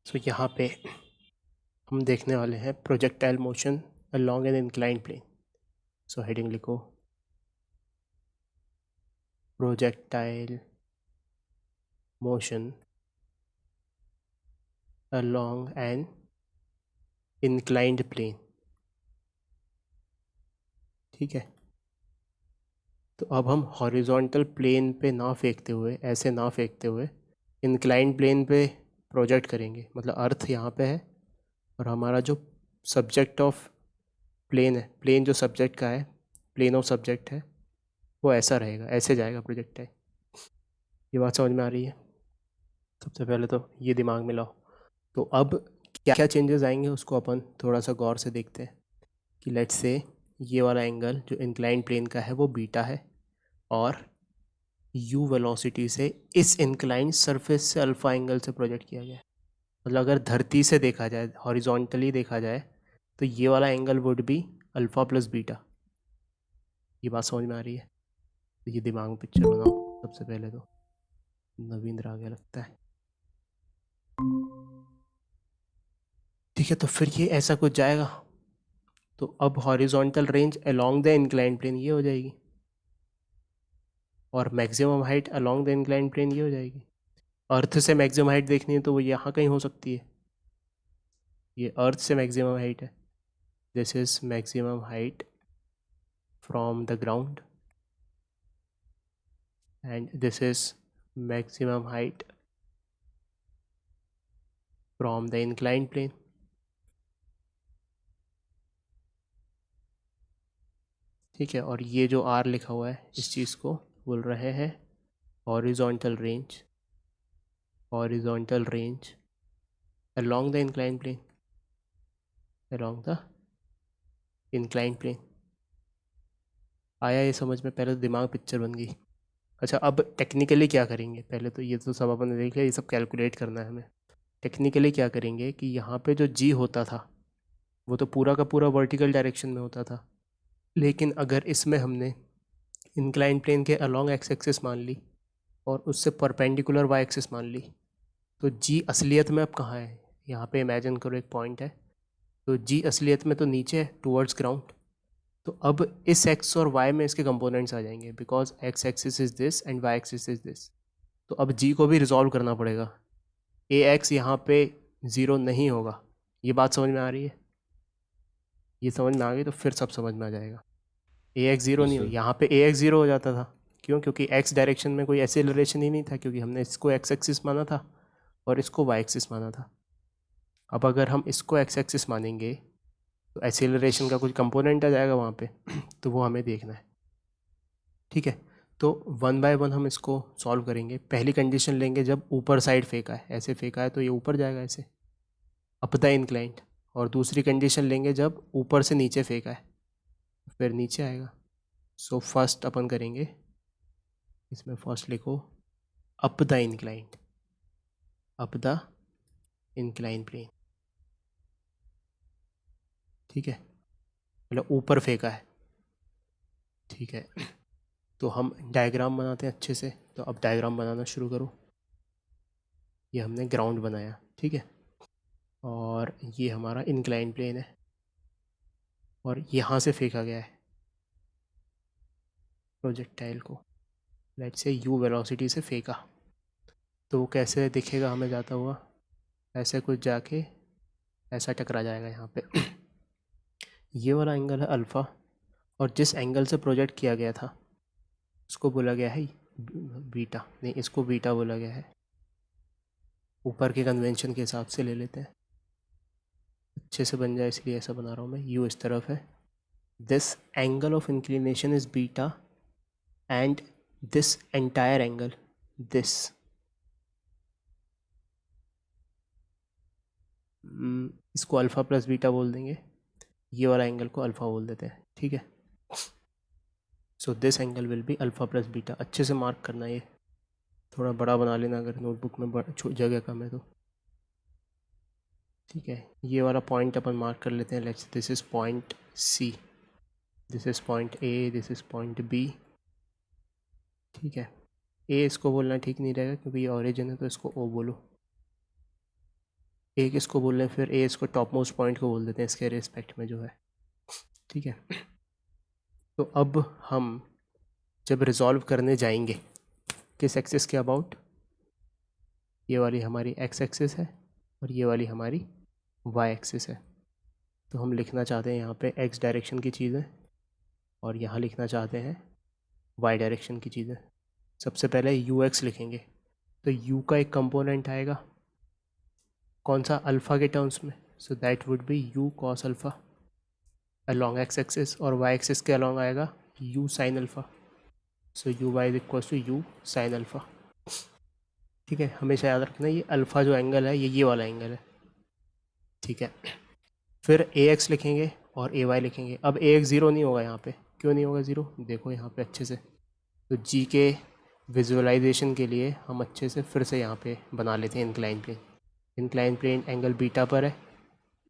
सो यहाँ पे हम देखने वाले हैं projectile motion along an inclined plane. So heading लिखो projectile motion along an inclined plane. ठीक है, तो अब हम हॉरिजॉन्टल प्लेन पे ना फेंकते हुए, ऐसे ना फेंकते हुए इंक्लाइंड प्लेन पे प्रोजेक्ट करेंगे। मतलब अर्थ यहाँ पे है और हमारा जो सब्जेक्ट ऑफ प्लेन है, प्लेन जो सब्जेक्ट का है, प्लेन ऑफ सब्जेक्ट है, वो ऐसा रहेगा, ऐसे जाएगा प्रोजेक्टाइल। ये बात समझ में आ रही है? सबसे पहले तो ये दिमाग में लाओ। तो अब क्या क्या चेंजेस आएंगे उसको अपन थोड़ा सा गौर से देखते हैं कि लेट्स से ये वाला एंगल जो इंक्लाइंड प्लेन का है वो बीटा है और u वेलोसिटी से इस इंक्लाइंड सरफेस से अल्फ़ा एंगल से प्रोजेक्ट किया गया है। मतलब अगर धरती से देखा जाए, हॉरिजॉन्टली देखा जाए, तो ये वाला angle would be alpha plus beta. ये बात समझ में आ रही है? तो ये दिमाग में पिक्चर बनाओ सबसे पहले तो। नवींद्र आ गया लगता है। ठीक है, तो फिर ये ऐसा कुछ जाएगा। तो अब horizontal range along the inclined plane ये हो जाएगी और maximum height along the inclined plane ये हो जाएगी। अर्थ से मैक्सिमम हाइट देखनी है तो वो यहाँ कहीं हो सकती है। ये अर्थ से मैक्सिमम हाइट है। This is maximum height from the ground and this is maximum height from the inclined plane. ठीक है, और ये जो आर लिखा हुआ है इस चीज़ को बोल रहे हैं horizontal range, horizontal range along the inclined plane, along the inclined plane। आया ये समझ में? पहले तो दिमाग पिक्चर बन गई। अच्छा, अब टेक्निकली क्या करेंगे? पहले तो ये तो सब अपन ने देख लिया, ये सब कैलकुलेट करना है हमें। टेक्निकली क्या करेंगे कि यहाँ पे जो जी होता था वो तो पूरा का पूरा वर्टिकल डायरेक्शन में होता था, लेकिन अगर इसमें हमने इंक्लाइन प्लेन के अलोंग एक्स एक्सिस मान ली और उससे परपेंडिकुलर वाई एक्सिस मान ली, तो जी असलियत में अब कहाँ है? यहाँ पे इमेजिन करो एक पॉइंट है, तो जी असलियत में तो नीचे है टूवर्ड्स ग्राउंड। तो अब इस एक्स और वाई में इसके कंपोनेंट्स आ जाएंगे because X axis is this and Y axis is this. तो अब जी को भी रिजॉल्व करना पड़ेगा। ए एक्स यहाँ पे ज़ीरो नहीं होगा। ये बात समझ में आ रही है? ये समझ में आ गई तो फिर सब समझ में आ जाएगा। ए एक्स ज़ीरो यस नहीं हो, सर। यहाँ पे ए एक्स ज़ीरो हो जाता था। क्यों? क्योंकि एक्स डायरेक्शन में कोई एक्सेलरेशन ही नहीं था, क्योंकि हमने इसको एक्स एक्सिस माना था और इसको वाई एक्सिस माना था। अब अगर हम इसको एक्स एक्सिस मानेंगे तो एक्सेलरेशन का कुछ कंपोनेंट आ जाएगा वहाँ पे तो वो हमें देखना है। ठीक है, तो वन बाय वन हम इसको सॉल्व करेंगे। पहली कंडीशन लेंगे जब ऊपर साइड फेंका है, ऐसे फेंका है तो ये ऊपर जाएगा ऐसे अप द इंक्लाइंट। और दूसरी कंडीशन लेंगे जब ऊपर से नीचे फेंका है, फिर नीचे आएगा। सो फर्स्ट अपन करेंगे, इसमें फर्स्ट लिखो up the inclined, up the incline plane. ठीक है, मतलब ऊपर फेंका है। ठीक है, तो हम डायग्राम बनाते हैं अच्छे से। तो अब डायग्राम बनाना शुरू करो। ये हमने ग्राउंड बनाया, ठीक है, और ये हमारा इंक्लाइन प्लेन है और यहाँ से फेंका गया है प्रोजेक्टाइल को। लेट्स से यू वेलोसिटी से फेंका, तो वो कैसे दिखेगा हमें जाता हुआ? ऐसे कुछ जाके ऐसा टकरा जाएगा यहाँ पे ये वाला एंगल है अल्फ़ा, और जिस एंगल से प्रोजेक्ट किया गया था उसको बोला गया है बीटा। नहीं, इसको बीटा बोला गया है। ऊपर के कन्वेंशन के हिसाब से ले लेते हैं, अच्छे से बन जाए इसलिए ऐसा बना रहा हूँ मैं। यू इस तरफ है, this angle of inclination is beta and this entire angle, this इसको अल्फ़ा प्लस बीटा बोल देंगे। ये वाला एंगल को अल्फ़ा बोल देते हैं, ठीक है। So this angle will be alpha plus beta. अच्छे से मार्क करना, ये थोड़ा बड़ा बना लेना अगर नोटबुक में जगह कम है तो। ठीक है, ये वाला पॉइंट अपन मार्क कर लेते हैं। Let's this is point C, this is point A, this is point B. ठीक है, ए इसको बोलना ठीक नहीं रहेगा क्योंकि ये ऑरिजिन है, तो इसको ओ बोलो। ए किसको बोल रहे हैं, फिर ए इसको टॉप मोस्ट पॉइंट को बोल देते हैं इसके रिस्पेक्ट में जो है, ठीक है। तो अब हम जब रिजॉल्व करने जाएंगे किस एक्सिस के अबाउट, ये वाली हमारी एक्स एक्सिस है और ये वाली हमारी वाई एक्सिस है। तो हम लिखना चाहते हैं यहाँ पे एक्स डायरेक्शन की चीज़ें और यहाँ लिखना चाहते हैं वाई डायरेक्शन की चीज़ें। सबसे पहले यू एक्स लिखेंगे, तो यू का एक कंपोनेंट आएगा कौन सा, अल्फ़ा के टर्म्स में, so that would be u cos alpha along x axis, और वाई एक्सिस के अलॉन्ग आएगा u sine alpha, so u y is equals to u sine alpha, ठीक है। हमेशा याद रखना ये अल्फ़ा जो एंगल है ये वाला एंगल है, ठीक है। फिर ए एक्स लिखेंगे और ए वाई लिखेंगे। अब ए एक्स ज़ीरो नहीं होगा यहाँ पे, क्यों नहीं होगा ज़ीरो, देखो यहाँ पे अच्छे से, तो जी के विजुअलाइजेशन के लिए हम अच्छे से फिर से यहाँ पे बना लेते हैं incline plane. Incline plane angle beta पर है,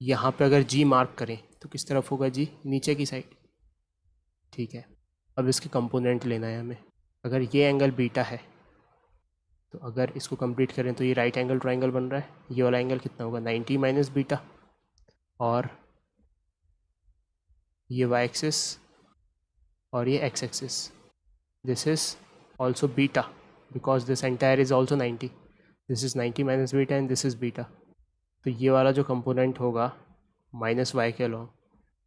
यहाँ पे अगर जी मार्क करें तो किस तरफ होगा जी, नीचे की साइड, ठीक है। अब इसके कंपोनेंट लेना है हमें, अगर ये एंगल बीटा है तो अगर इसको कंप्लीट करें तो ये राइट एंगल ट्राइंगल बन रहा है, ये वाला एंगल कितना होगा 90 माइनस बीटा, और ये वाई एक्सिस और ये x axis, this is also beta because this entire is also 90, this is 90 minus beta and this is beta. तो ये वाला जो कंपोनेंट होगा माइनस वाई के along,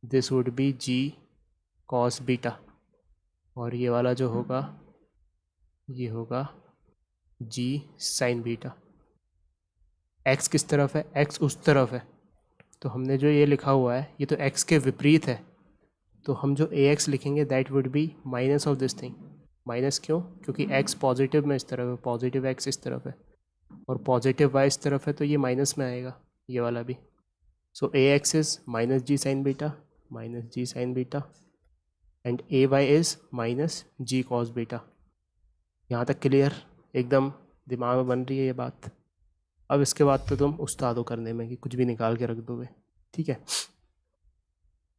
this would be g cos beta, और ये वाला जो होगा ये होगा जी साइन बीटा। एक्स किस तरफ है, एक्स उस तरफ है, तो हमने जो ये लिखा हुआ है ये तो एक्स के विपरीत है, तो हम जो ए एक्स लिखेंगे that would B minus of this thing. Minus क्यों, क्योंकि एक्स पॉजिटिव में इस तरफ है, पॉजिटिव एक्स इस तरफ है और पॉजिटिव वाई इस तरफ है, तो ये माइनस में आएगा ये वाला भी। So a x is minus g sine beta, minus g sine beta, and a y is minus g cos beta. यहाँ तक क्लियर, एकदम दिमाग में बन रही है ये बात। अब इसके बाद तो तुम उस्ताद हो करने में कि कुछ भी निकाल के रख दोगे, ठीक है।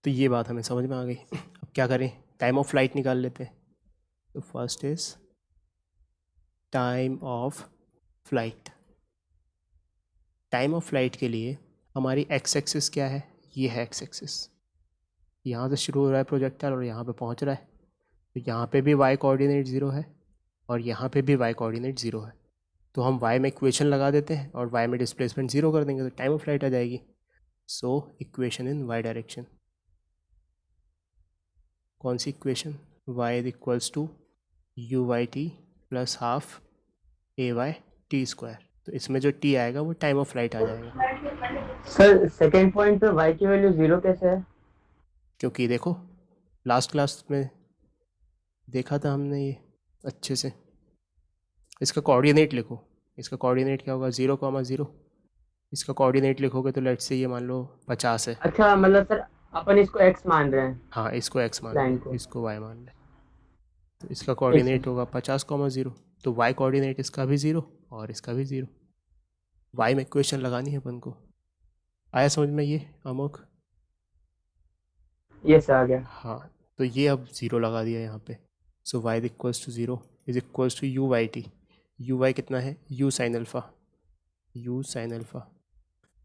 तो ये बात हमें समझ में आ गई। अब क्या करें, टाइम ऑफ फ्लाइट निकाल लेते हैं। तो first is time of flight. Time of flight के लिए हमारी एक्स एक्सिस क्या है, ये है एक्स एक्सिस, यहाँ से शुरू हो रहा है प्रोजेक्टाइल और यहाँ पे पहुँच रहा है, तो यहाँ पे भी वाई कोऑर्डिनेट ज़ीरो है और यहाँ पे भी वाई कोऑर्डिनेट ज़ीरो है, तो हम वाई में इक्वेशन लगा देते हैं और वाई में डिस्प्लेसमेंट ज़ीरो कर देंगे तो टाइम ऑफ फ्लाइट आ जाएगी। So equation in y direction, कौन सी equation, y is equals to u y t plus half a y t square, तो इसमें जो टी आएगा वो टाइम ऑफ फ्लाइट आ जाएगा। सर सेकंड पॉइंट पे y की वैल्यू 0 कैसे है? क्योंकि देखो लास्ट क्लास में देखा था हमने ये अच्छे से, इसका कोऑर्डिनेट लिखो, इसका कोऑर्डिनेट क्या होगा 0,0, इसका कोऑर्डिनेट लिखोगे तो लेट्स से ये मान लो 50 है, अच्छा, मतलब सर अपन इसको x मान रहे हैं, हाँ इसको x मान लाइन लो, को। इसको y मान ले, तो इसका यस सर। कोऑर्डिनेट होगा 50,0, तो y कोऑर्डिनेट इसका भी 0 और इसका भी 0, y में इक्वेशन लगानी है अपन को। आया समझ में ये अमोक? यस आ गया। हाँ, तो ये अब ज़ीरो लगा दिया यहाँ पे, so y equals to zero is equals to u y t, u y कितना है u sine alpha, u sine alpha,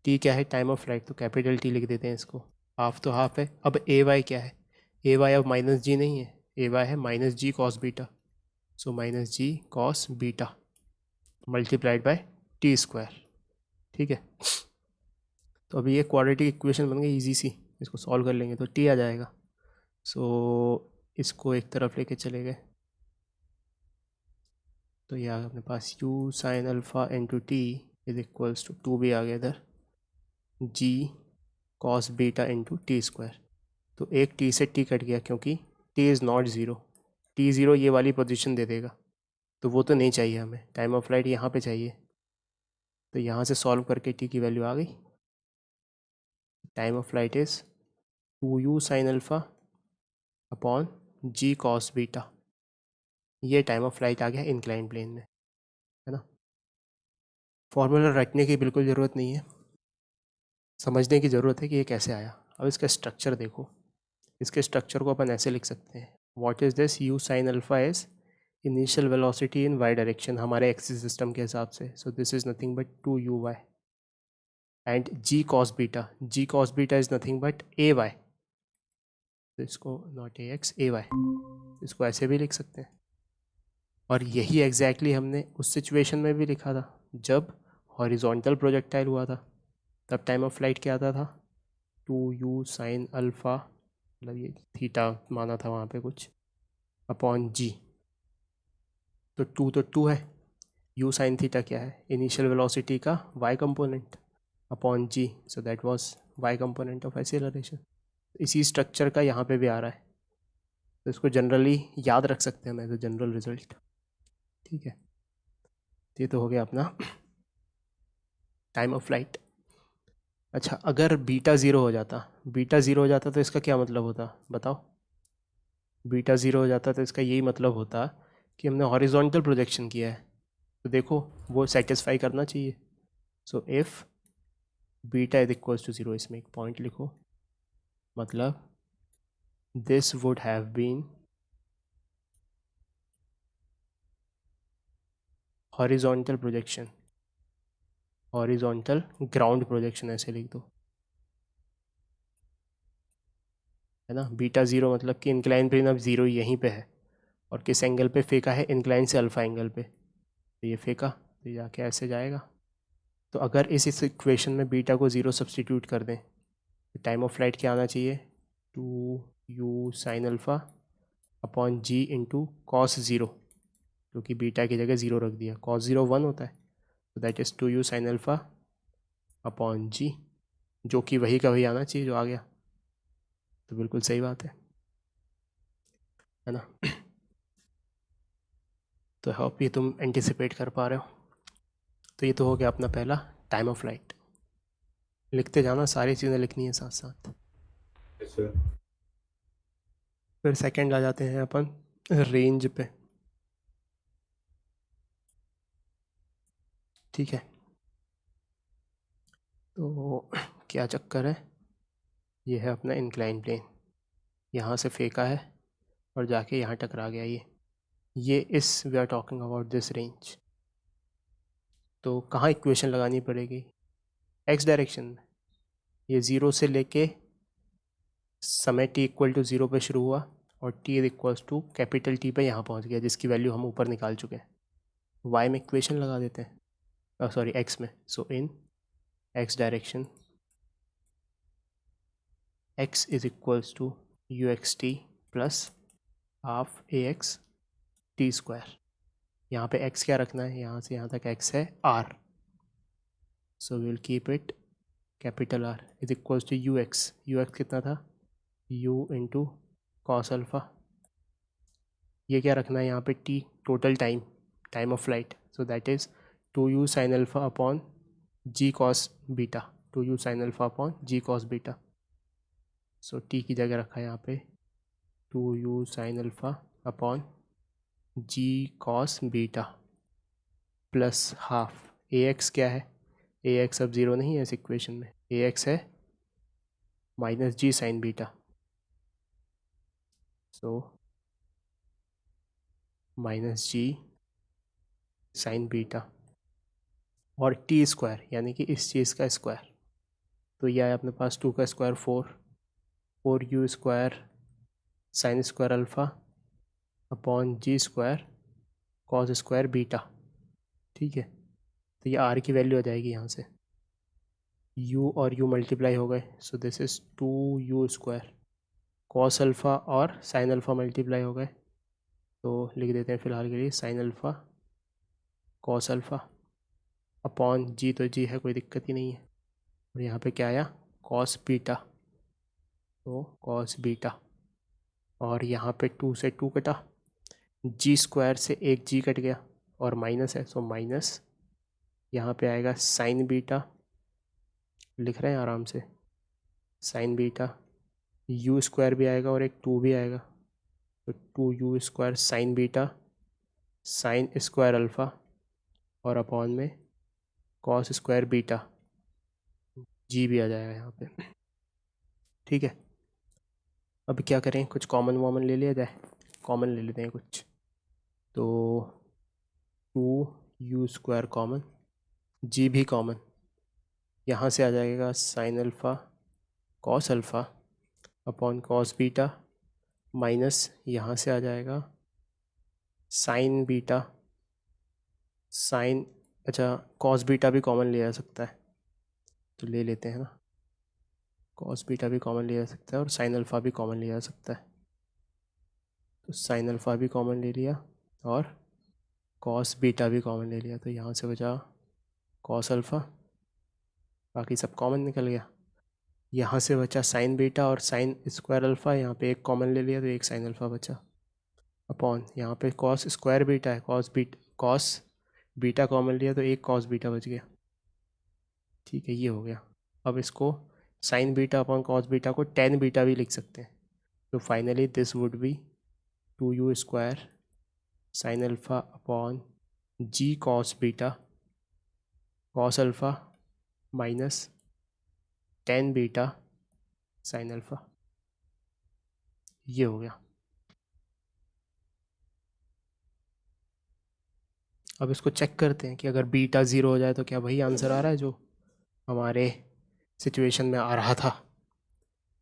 t क्या है टाइम ऑफ फ्लाइट, तो कैपिटल टी लिख देते हैं इसको, हाफ तो हाफ है। अब ए वाई क्या है, ए वाई अब माइनस जी नहीं है, ए वाई है minus g cos beta, so minus g cos beta multiplied by t square, ठीक है। तो अभी ये क्वाड्रेटिक इक्वेशन बन गई ईजी सी, इसको सॉल्व कर लेंगे तो टी आ जाएगा। सो इसको एक तरफ लेके चले गए तो ये आ गया अपने पास u sine alpha into t is equals to two भी आ गया इधर, g cos beta into t square, तो एक टी से टी कट गया क्योंकि t is not zero, t zero ये वाली पोजीशन दे देगा, तो वो तो नहीं चाहिए हमें, टाइम ऑफ फ्लाइट यहाँ पे चाहिए, तो यहाँ से सॉल्व करके टी की वैल्यू आ गई, time of flight is 2u sine alpha upon g cos beta, ये टाइम ऑफ फ्लाइट आ गया इंक्लाइन प्लेन में, है ना। फॉर्मूला रटने की बिल्कुल ज़रूरत नहीं है, समझने की ज़रूरत है कि ये कैसे आया। अब इसका स्ट्रक्चर देखो, इसके स्ट्रक्चर को अपन ऐसे लिख सकते हैं, what is this, u sine alpha is initial velocity in y direction हमारे एक्सिस सिस्टम के हिसाब से, so this is nothing but 2u y, and g cos beta, g cos beta is nothing but a y, तो इसको not a x a y, इसको ऐसे भी लिख सकते हैं। और यही एग्जैक्टली हमने उस सिचुएशन में भी लिखा था जब हॉरिजॉन्टल प्रोजेक्टाइल हुआ था, तब टाइम ऑफ फ्लाइट क्या आता था, 2u साइन अल्फ़ा, मतलब ये थीटा माना था वहाँ पे कुछ, अपॉन जी। तो टू है, u साइन थीटा क्या है, इनिशियल वेलोसिटी का y component upon g, so that was y component of acceleration. इसी स्ट्रक्चर का यहाँ पे भी आ रहा है, तो इसको जनरली याद रख सकते हैं एज अ जनरल रिजल्ट। ठीक है, ये तो हो गया अपना टाइम ऑफ फ्लाइट। अच्छा, अगर बीटा ज़ीरो हो जाता, बीटा ज़ीरो हो जाता तो इसका क्या मतलब होता बताओ। बीटा ज़ीरो हो जाता तो इसका यही मतलब होता कि हमने हॉरिजॉन्टल प्रोजेक्शन किया है, तो देखो वो सेटिस्फाई करना चाहिए। So if beta is equals to zero, इसमें एक पॉइंट लिखो, मतलब this would have been horizontal projection, horizontal ground projection ऐसे लिख दो, है ना। बीटा ज़ीरो मतलब कि इंक्लाइन प्लेन अब ज़ीरो यहीं पे है, और किस एंगल पे फेंका है, इंक्लाइन से अल्फ़ा एंगल पे, तो ये फेंका तो ये जाके ऐसे जाएगा। तो अगर इस इक्वेशन में बीटा को ज़ीरो सब्सटीट्यूट कर दें, तो टाइम ऑफ फ्लाइट क्या आना चाहिए, 2u साइन अल्फ़ा अपॉन जी इंटू कॉस ज़ीरो, क्योंकि बीटा की जगह ज़ीरो रख दिया, कॉस ज़ीरो 1 होता है, तो that is 2u sine alpha upon g, जो कि वही का वही आना चाहिए जो आ गया, तो बिल्कुल सही बात है ना। तो होप ये तुम एंटिसिपेट कर पा रहे हो। तो ये तो हो गया अपना पहला टाइम ऑफ फ्लाइट। लिखते जाना, सारी चीज़ें लिखनी है साथ साथ। Yes, sir. फिर सेकंड आ जाते हैं अपन रेंज पे। ठीक है, तो क्या चक्कर है, ये है अपना इंक्लाइन प्लेन, यहाँ से फेंका है और जाके यहाँ टकरा गया, ये इस we are talking about this range. तो कहाँ इक्वेशन लगानी पड़ेगी, एक्स डायरेक्शन में। ये ज़ीरो से लेके समय t इक्वल टू ज़ीरो पे शुरू हुआ और t is equals to capital T पे यहाँ पहुँच गया, जिसकी वैल्यू हम ऊपर निकाल चुके हैं। y में इक्वेशन लगा देते हैं, सॉरी x में। So in x direction x is equals to u x t plus half a x t square. यहाँ पे x क्या रखना है, यहाँ से यहाँ तक x है r, so we will keep it capital R is equals to u x कितना था, u इंटू कॉस अल्फ़ा। ये क्या रखना है यहाँ पे, t total time, time of flight, so that is 2u sine alpha upon g cos beta, 2u sine alpha upon g cos beta. So t की जगह रखा है यहाँ पे 2u sine alpha upon g cos beta plus half a x क्या है, a x अब zero नहीं है इस इक्वेशन में, ए एक्स है minus g sine beta, so minus g sine beta और टी स्क्वायर यानी कि इस चीज़ का स्क्वायर, तो यह है अपने पास 2 का square 4 u square sine square alpha upon g square cos square beta. ठीक है, तो ये आर की वैल्यू आ जाएगी यहाँ से, u और u मल्टीप्लाई हो गए, so this is 2u square, cos alpha और साइन अल्फ़ा मल्टीप्लाई हो गए, तो लिख देते हैं फ़िलहाल के लिए sine alpha cos alpha upon g, तो जी है कोई दिक्कत ही नहीं है, और यहाँ पे क्या आया कॉस बीटा, तो कॉस बीटा, और यहाँ पे 2 से 2 कटा, जी स्क्वायर से एक जी कट गया और माइनस है, सो माइनस यहाँ पे आएगा साइन बीटा, लिख रहे हैं आराम से, साइन बीटा, यू स्क्वायर भी आएगा और एक 2 भी आएगा, तो 2u square sign beta sine square alpha और अपॉन में कॉस स्क्वायर बीटा, जी भी आ जाएगा यहाँ पे। ठीक है, अब क्या करें, कुछ कॉमन वॉमन ले लिया जाए, कॉमन ले लेते हैं कुछ, तो 2u स्क्वायर कॉमन, जी भी कॉमन, यहाँ से आ जाएगा sign alpha cos alpha upon cos beta minus यहाँ से आ जाएगा साइन बीटा साइन, अच्छा कॉस बीटा भी कॉमन लिया जा सकता है तो ले लेते हैं ना, कॉस बीटा भी कॉमन लिया जा सकता है और साइन अल्फ़ा भी कॉमन लिया जा सकता है। तो साइन अल्फ़ा भी कॉमन ले लिया और कॉस बीटा भी कॉमन ले लिया, तो यहाँ से बचा कॉस अल्फ़ा, बाकी सब कॉमन निकल गया। यहाँ से बचा साइन बीटा और साइन स्क्वायर अल्फ़ा, यहाँ पे एक कॉमन ले लिया तो एक साइन अल्फ़ा बचा अपॉन यहाँ पे कॉस स्क्वायर बीटा है, कॉस बीटा कॉमन लिया तो एक कॉस बीटा बच गया। ठीक है, ये हो गया। अब इसको sine beta upon cos beta को टेन बीटा भी लिख सकते हैं, तो finally this would be 2u square sine alpha upon g cos beta cos alpha minus tan beta sine alpha, ये हो गया। अब इसको चेक करते हैं कि अगर बीटा ज़ीरो हो जाए तो क्या वही आंसर आ रहा है जो हमारे सिचुएशन में आ रहा था।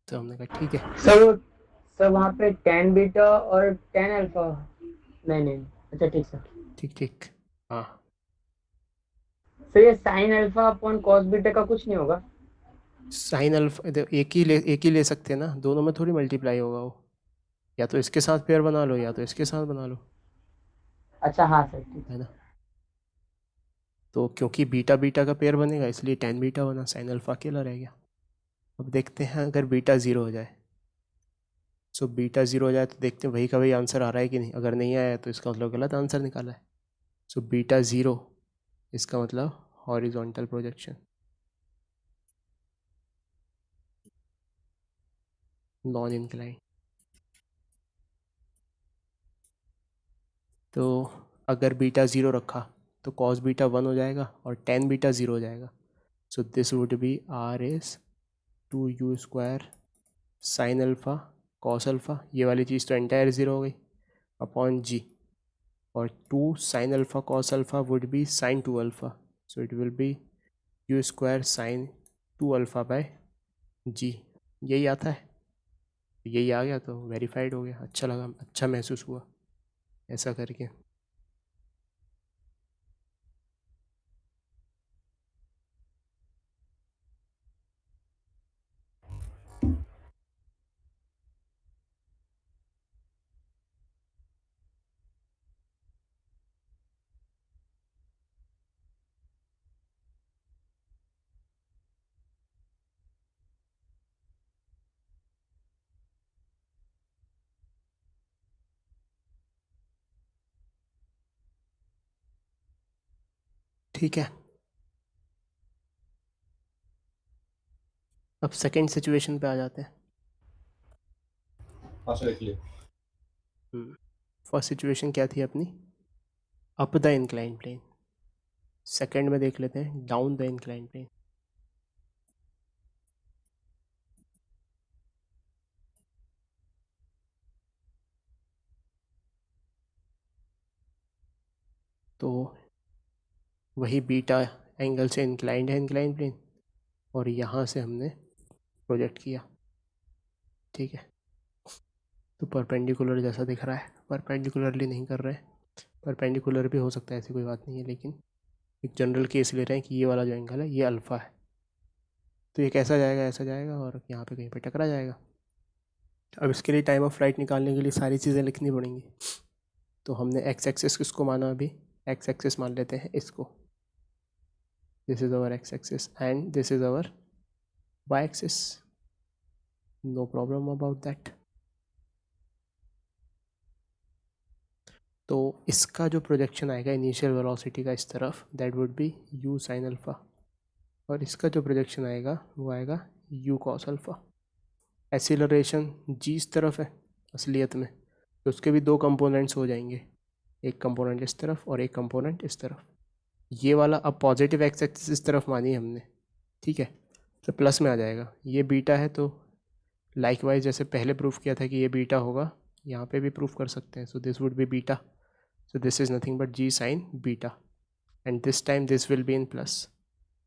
तो हमने कहा ठीक है। सर वहाँ पे 10 बीटा और 10 अल्फा, नहीं, अच्छा ठीक सर। ठीक ठीक, हाँ सर ये sine alpha upon cos beta का कुछ नहीं होगा? साइन अल्फा एक ही ले सकते हैं ना, दोनों में थोड़ी मल्टीप्लाई होगा वो, या तो इसके साथ पेयर बना लो या तो इसके साथ बना लो, अच्छा हाँ सर ठीक है है। ना। तो क्योंकि बीटा बीटा का पेयर बनेगा इसलिए टेन बीटा बना, साइन अल्फा अकेला रह गया। अब देखते हैं अगर बीटा ज़ीरो हो जाए, सो बीटा ज़ीरो हो जाए तो देखते हैं वही का वही आंसर आ रहा है कि नहीं। अगर नहीं आया तो इसका मतलब गलत आंसर निकाला है। सो बीटा ज़ीरो, इसका मतलब हॉरिजॉन्टल प्रोजेक्शन, नॉन इंक्लाइन। तो अगर बीटा ज़ीरो रखा तो कॉस बीटा वन हो जाएगा और टेन बीटा ज़ीरो हो जाएगा। So this would be R is 2u square sine alpha cos alpha, ये वाली चीज़ तो एंटायर ज़ीरो हो गई, अपॉन जी, और 2 sine alpha cos alpha would be sine 2 alpha, so it will be u square sine 2 alpha by g. यही आता है, यही आ गया तो वेरीफाइड हो गया। अच्छा लगा, अच्छा महसूस हुआ ऐसा करके। ठीक है, अब सेकंड सिचुएशन पे आ जाते हैं। फर्स्ट सिचुएशन क्या थी अपनी, up the incline plane. Second में देख लेते हैं डाउन द इंक्लाइन प्लेन। तो वही बीटा एंगल से इंक्लाइंड है इंक्लाइन प्लेन, और यहाँ से हमने प्रोजेक्ट किया। ठीक है, तो परपेंडिकुलर जैसा दिख रहा है, परपेंडिकुलरली नहीं कर रहे हैं, परपेंडिकुलर भी हो सकता है, ऐसी कोई बात नहीं है, लेकिन एक जनरल केस ले रहे हैं कि ये वाला जो एंगल है ये अल्फ़ा है। तो ये कैसा जाएगा, ऐसा जाएगा और यहाँ पे कहीं पे टकरा जाएगा। अब इसके लिए टाइम ऑफ फ्लाइट निकालने के लिए सारी चीज़ें लिखनी पड़ेंगी। तो हमने एक्स एक्सिस किसको माना, अभी एक्स एक्सिस मान लेते हैं इसको, this is our x axis and this is our y axis, no problem about that. तो इसका जो प्रोजेक्शन आएगा इनिशियल वेलोसिटी का इस तरफ, that would B u sine alpha, और इसका जो प्रोजेक्शन आएगा वो आएगा u cos alpha. Acceleration g इस तरफ है असलियत में, तो उसके भी दो कंपोनेंट्स हो जाएंगे, एक कंपोनेंट इस तरफ और एक कंपोनेंट इस तरफ। ये वाला अब पॉजिटिव एक्स एक्सिस इस तरफ मानी हमने, ठीक है, तो प्लस में आ जाएगा। ये बीटा है तो लाइकवाइज जैसे पहले प्रूफ किया था कि ये बीटा होगा, यहाँ पे भी प्रूफ कर सकते हैं। सो this would B beta, so this is nothing but g sine beta, and this time this will be in plus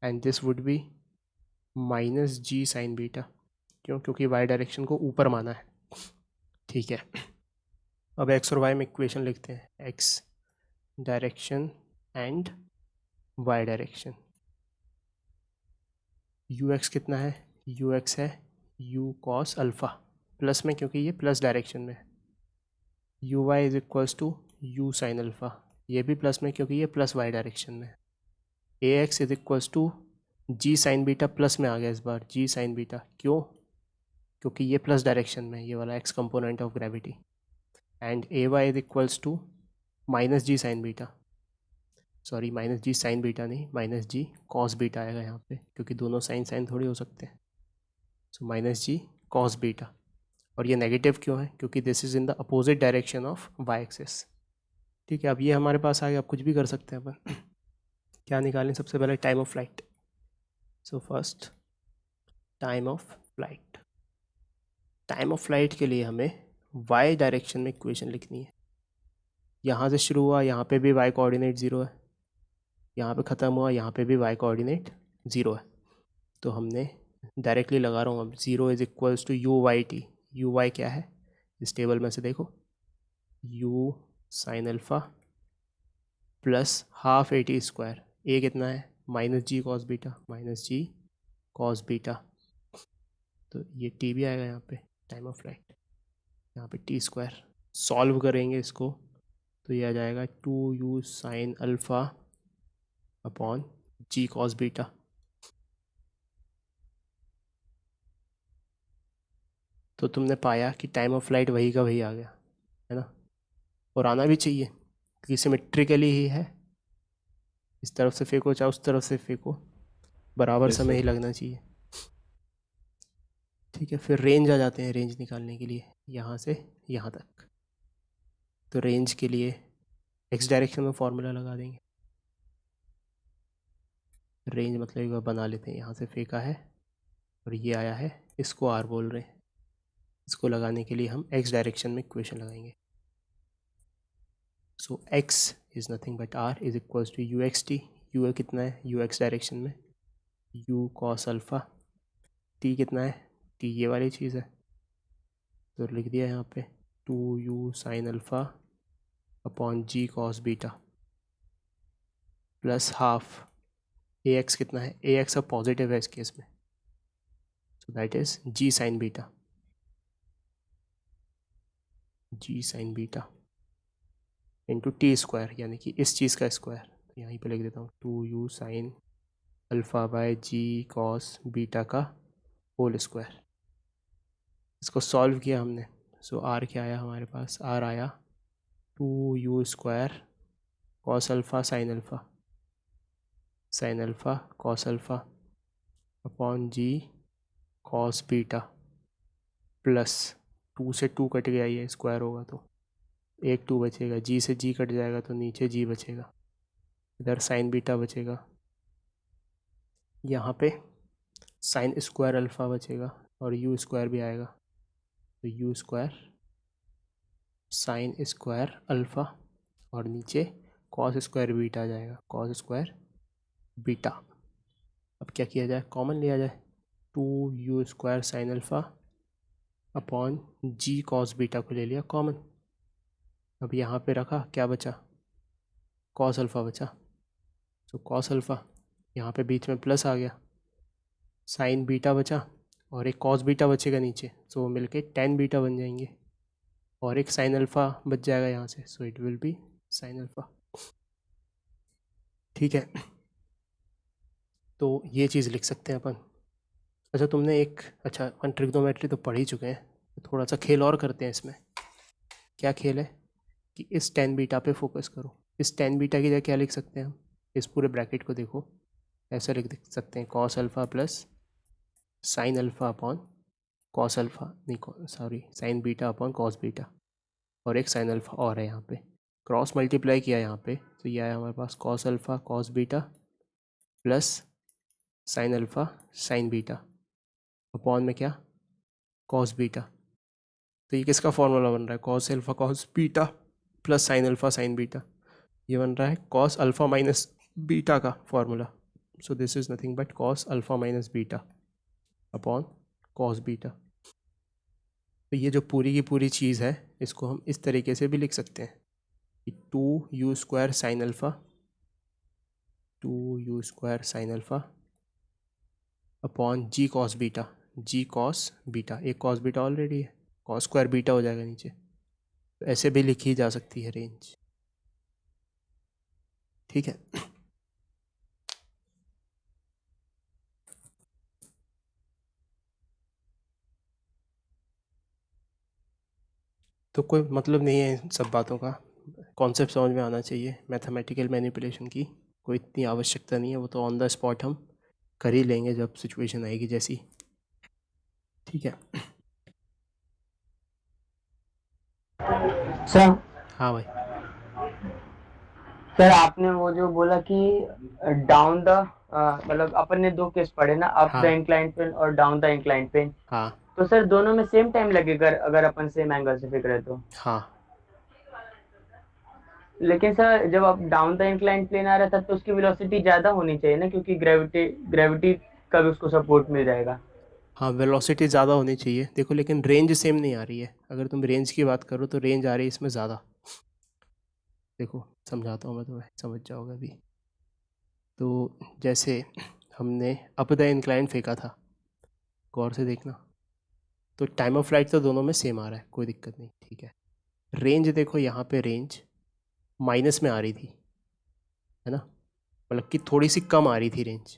and this would be minus g sine beta. क्यों? क्योंकि वाई डायरेक्शन को ऊपर माना है। ठीक है, अब एक्स और वाई में इक्वेशन लिखते हैं, x direction and y direction. U x कितना है? यू एक्स है यू कॉस अल्फ़ा, प्लस में क्योंकि ये प्लस डायरेक्शन में है। U y is equals to u sine alpha, ये भी प्लस में क्योंकि ये प्लस वाई डायरेक्शन में है। A x is equals to g sine beta, plus में आ गया इस बार जी साइन बीटा। क्यों? क्योंकि ये प्लस डायरेक्शन में है, ये वाला x component of gravity. And a y is equals to minus g sine beta, sorry minus g sine beta नहीं, माइनस जी कॉस बीटा आएगा यहाँ पे, क्योंकि दोनों साइन साइन थोड़ी हो सकते हैं। So minus g cos beta, और ये नेगेटिव क्यों है? क्योंकि this is in the opposite direction of y axis. ठीक है, अब ये हमारे पास आ गया, अब कुछ भी कर सकते हैं अपन। क्या निकालें? सबसे पहले time of flight. So first time of flight. Time of flight के लिए हमें वाई डायरेक्शन में इक्वेशन लिखनी है। यहाँ से शुरू हुआ, यहाँ पे भी वाई कोऑर्डिनेट 0 है, यहाँ पे ख़त्म हुआ, यहाँ पे भी वाई कोऑर्डिनेट 0 है। तो हमने डायरेक्टली लगा रहा हूँ अब, 0 is equals to u y t. U y क्या है इस टेबल में से देखो, u sine alpha plus half a t square. A कितना है? Minus g cos beta, minus g cos beta. तो ये टी भी आएगा यहाँ पे, टाइम ऑफ फ्लाइट, यहाँ पे टी स्क्वायर। सॉल्व करेंगे इसको तो ये आ जाएगा 2u sine alpha upon g cos beta. तो तुमने पाया कि टाइम ऑफ फ्लाइट वही का वही आ गया, है ना? और आना भी चाहिए क्योंकि सिमेट्रिकली ही है, इस तरफ से फेंको चाहे उस तरफ से फेंको, बराबर Yes, समय sir. ही लगना चाहिए। ठीक है, फिर रेंज आ जाते हैं, रेंज निकालने के लिए यहाँ से यहाँ तक। तो रेंज के लिए एक्स डायरेक्शन में फॉर्मूला लगा देंगे। रेंज मतलब एक बार बना लेते हैं, यहाँ से फेंका है और ये आया है, इसको आर बोल रहे हैं। इसको लगाने के लिए हम एक्स डायरेक्शन में इक्वेशन लगाएंगे। So x is nothing but r is equals to u x t. U कितना है यू एक्स डायरेक्शन में? U cos alpha. टी कितना है? टी ये वाली चीज़ है, तो लिख दिया यहाँ पे 2u sine alpha upon g cos beta plus half a x कितना है? ए एक्स अब पॉजिटिव है इस केस में, so that is g sine beta, g sine beta into t square, यानी कि इस चीज़ का स्क्वायर। तो यहीं पे लिख देता हूँ 2u sine alpha by g cos beta का होल स्क्वायर। इसको सॉल्व किया हमने, सो आर क्या आया हमारे पास? आर आया 2u square cos alpha sine alpha, sine alpha cos alpha upon g cos beta plus 2 से 2 कट गया, ये स्क्वायर होगा तो एक 2 बचेगा, जी से जी कट जाएगा तो नीचे जी बचेगा, इधर साइन बीटा बचेगा, यहाँ पे साइन स्क्वायर अल्फ़ा बचेगा और यू स्क्वायर भी आएगा, तो you square sine square alpha और नीचे कॉस स्क्वायर बीटा आ जाएगा, कॉस स्क्वायर बीटा। अब क्या किया जाए? कॉमन लिया जाए, 2u square sine alpha upon g cos beta को ले लिया कॉमन। अब यहाँ पे रखा, क्या बचा? कॉस अल्फ़ा बचा, तो कॉस अल्फ़ा यहाँ पे बीच में प्लस आ गया, साइन बीटा बचा और एक कॉस बीटा बचेगा नीचे, सो वो मिलके टेन बीटा बन जाएंगे और एक साइन अल्फ़ा बच जाएगा यहाँ से, सो it will B sign alpha. ठीक है, तो ये चीज़ लिख सकते हैं अपन। अच्छा तुमने एक, अच्छा अपन ट्रिग्नोमेट्री तो पढ़ ही चुके हैं, तो थोड़ा सा खेल और करते हैं इसमें। क्या खेल है कि इस टेन बीटा पे फोकस करो। इस टेन बीटा की जगह क्या लिख सकते हैं हम? इस पूरे ब्रैकेट को देखो, ऐसा लिख सकते हैं cos alpha plus sine alpha upon cos alpha, नहीं sorry sine beta upon cos beta, और एक साइन अल्फ़ा और है यहाँ पे, क्रॉस मल्टीप्लाई किया यहाँ पे, तो ये आया हमारे पास cos alpha cos beta plus sine alpha sine beta upon में क्या? Cos beta. तो ये किसका फॉर्मूला बन रहा है? Cos alpha cos beta plus sine alpha sine beta, ये बन रहा है कॉस अल्फ़ा माइनस बीटा का formula. So this is nothing but cos alpha minus beta. Upon cos beta. तो ये जो पूरी की पूरी चीज़ है इसको हम इस तरीके से भी लिख सकते हैं कि 2u² sine alpha, 2u² sine alpha upon g cos beta, g cos beta, एक कॉस बीटा ऑलरेडी है, कॉस स्क्वायर बीटा हो जाएगा नीचे। तो ऐसे भी लिखी जा सकती है रेंज, ठीक है। तो कोई मतलब नहीं है इन सब बातों का, कॉन्सेप्ट समझ में आना चाहिए। मैथमेटिकल मैनिपुलेशन की कोई इतनी आवश्यकता नहीं है, वो तो ऑन द स्पॉट हम कर ही लेंगे जब सिचुएशन आएगी जैसी, ठीक है। सर हाँ भाई। सर आपने वो जो बोला कि डाउन द मतलब अपन ने दो केस पढ़े ना, अप द हाँ इंक्लाइंड प्लेन और डाउन द इंक्लाइंड प्लेन। हाँ तो सर दोनों में सेम टाइम लगेगा अगर अपन सेम एंगल से फेंक रहे तो। हाँ। लेकिन सर जब आप डाउन द इंक्लाइंड प्लेन आ रहा था तो उसकी वेलोसिटी ज्यादा होनी चाहिए ना, क्योंकि ग्रेविटी ग्रेविटी का भी उसको सपोर्ट मिल जाएगा। हाँ वेलोसिटी ज़्यादा होनी चाहिए देखो, लेकिन रेंज सेम नहीं आ रही है। अगर तुम रेंज की बात करो तो रेंज आ रही है इसमें ज़्यादा। देखो समझाता हूँ मैं तुम्हें, समझ जाओगे अभी। तो जैसे हमने अप द इंक्लाइन फेंका था, गौर से देखना, तो टाइम ऑफ फ्लाइट तो दोनों में सेम आ रहा है, कोई दिक्कत नहीं, ठीक है। रेंज देखो यहाँ पे रेंज माइनस में आ रही थी, है ना, मतलब कि थोड़ी सी कम आ रही थी रेंज,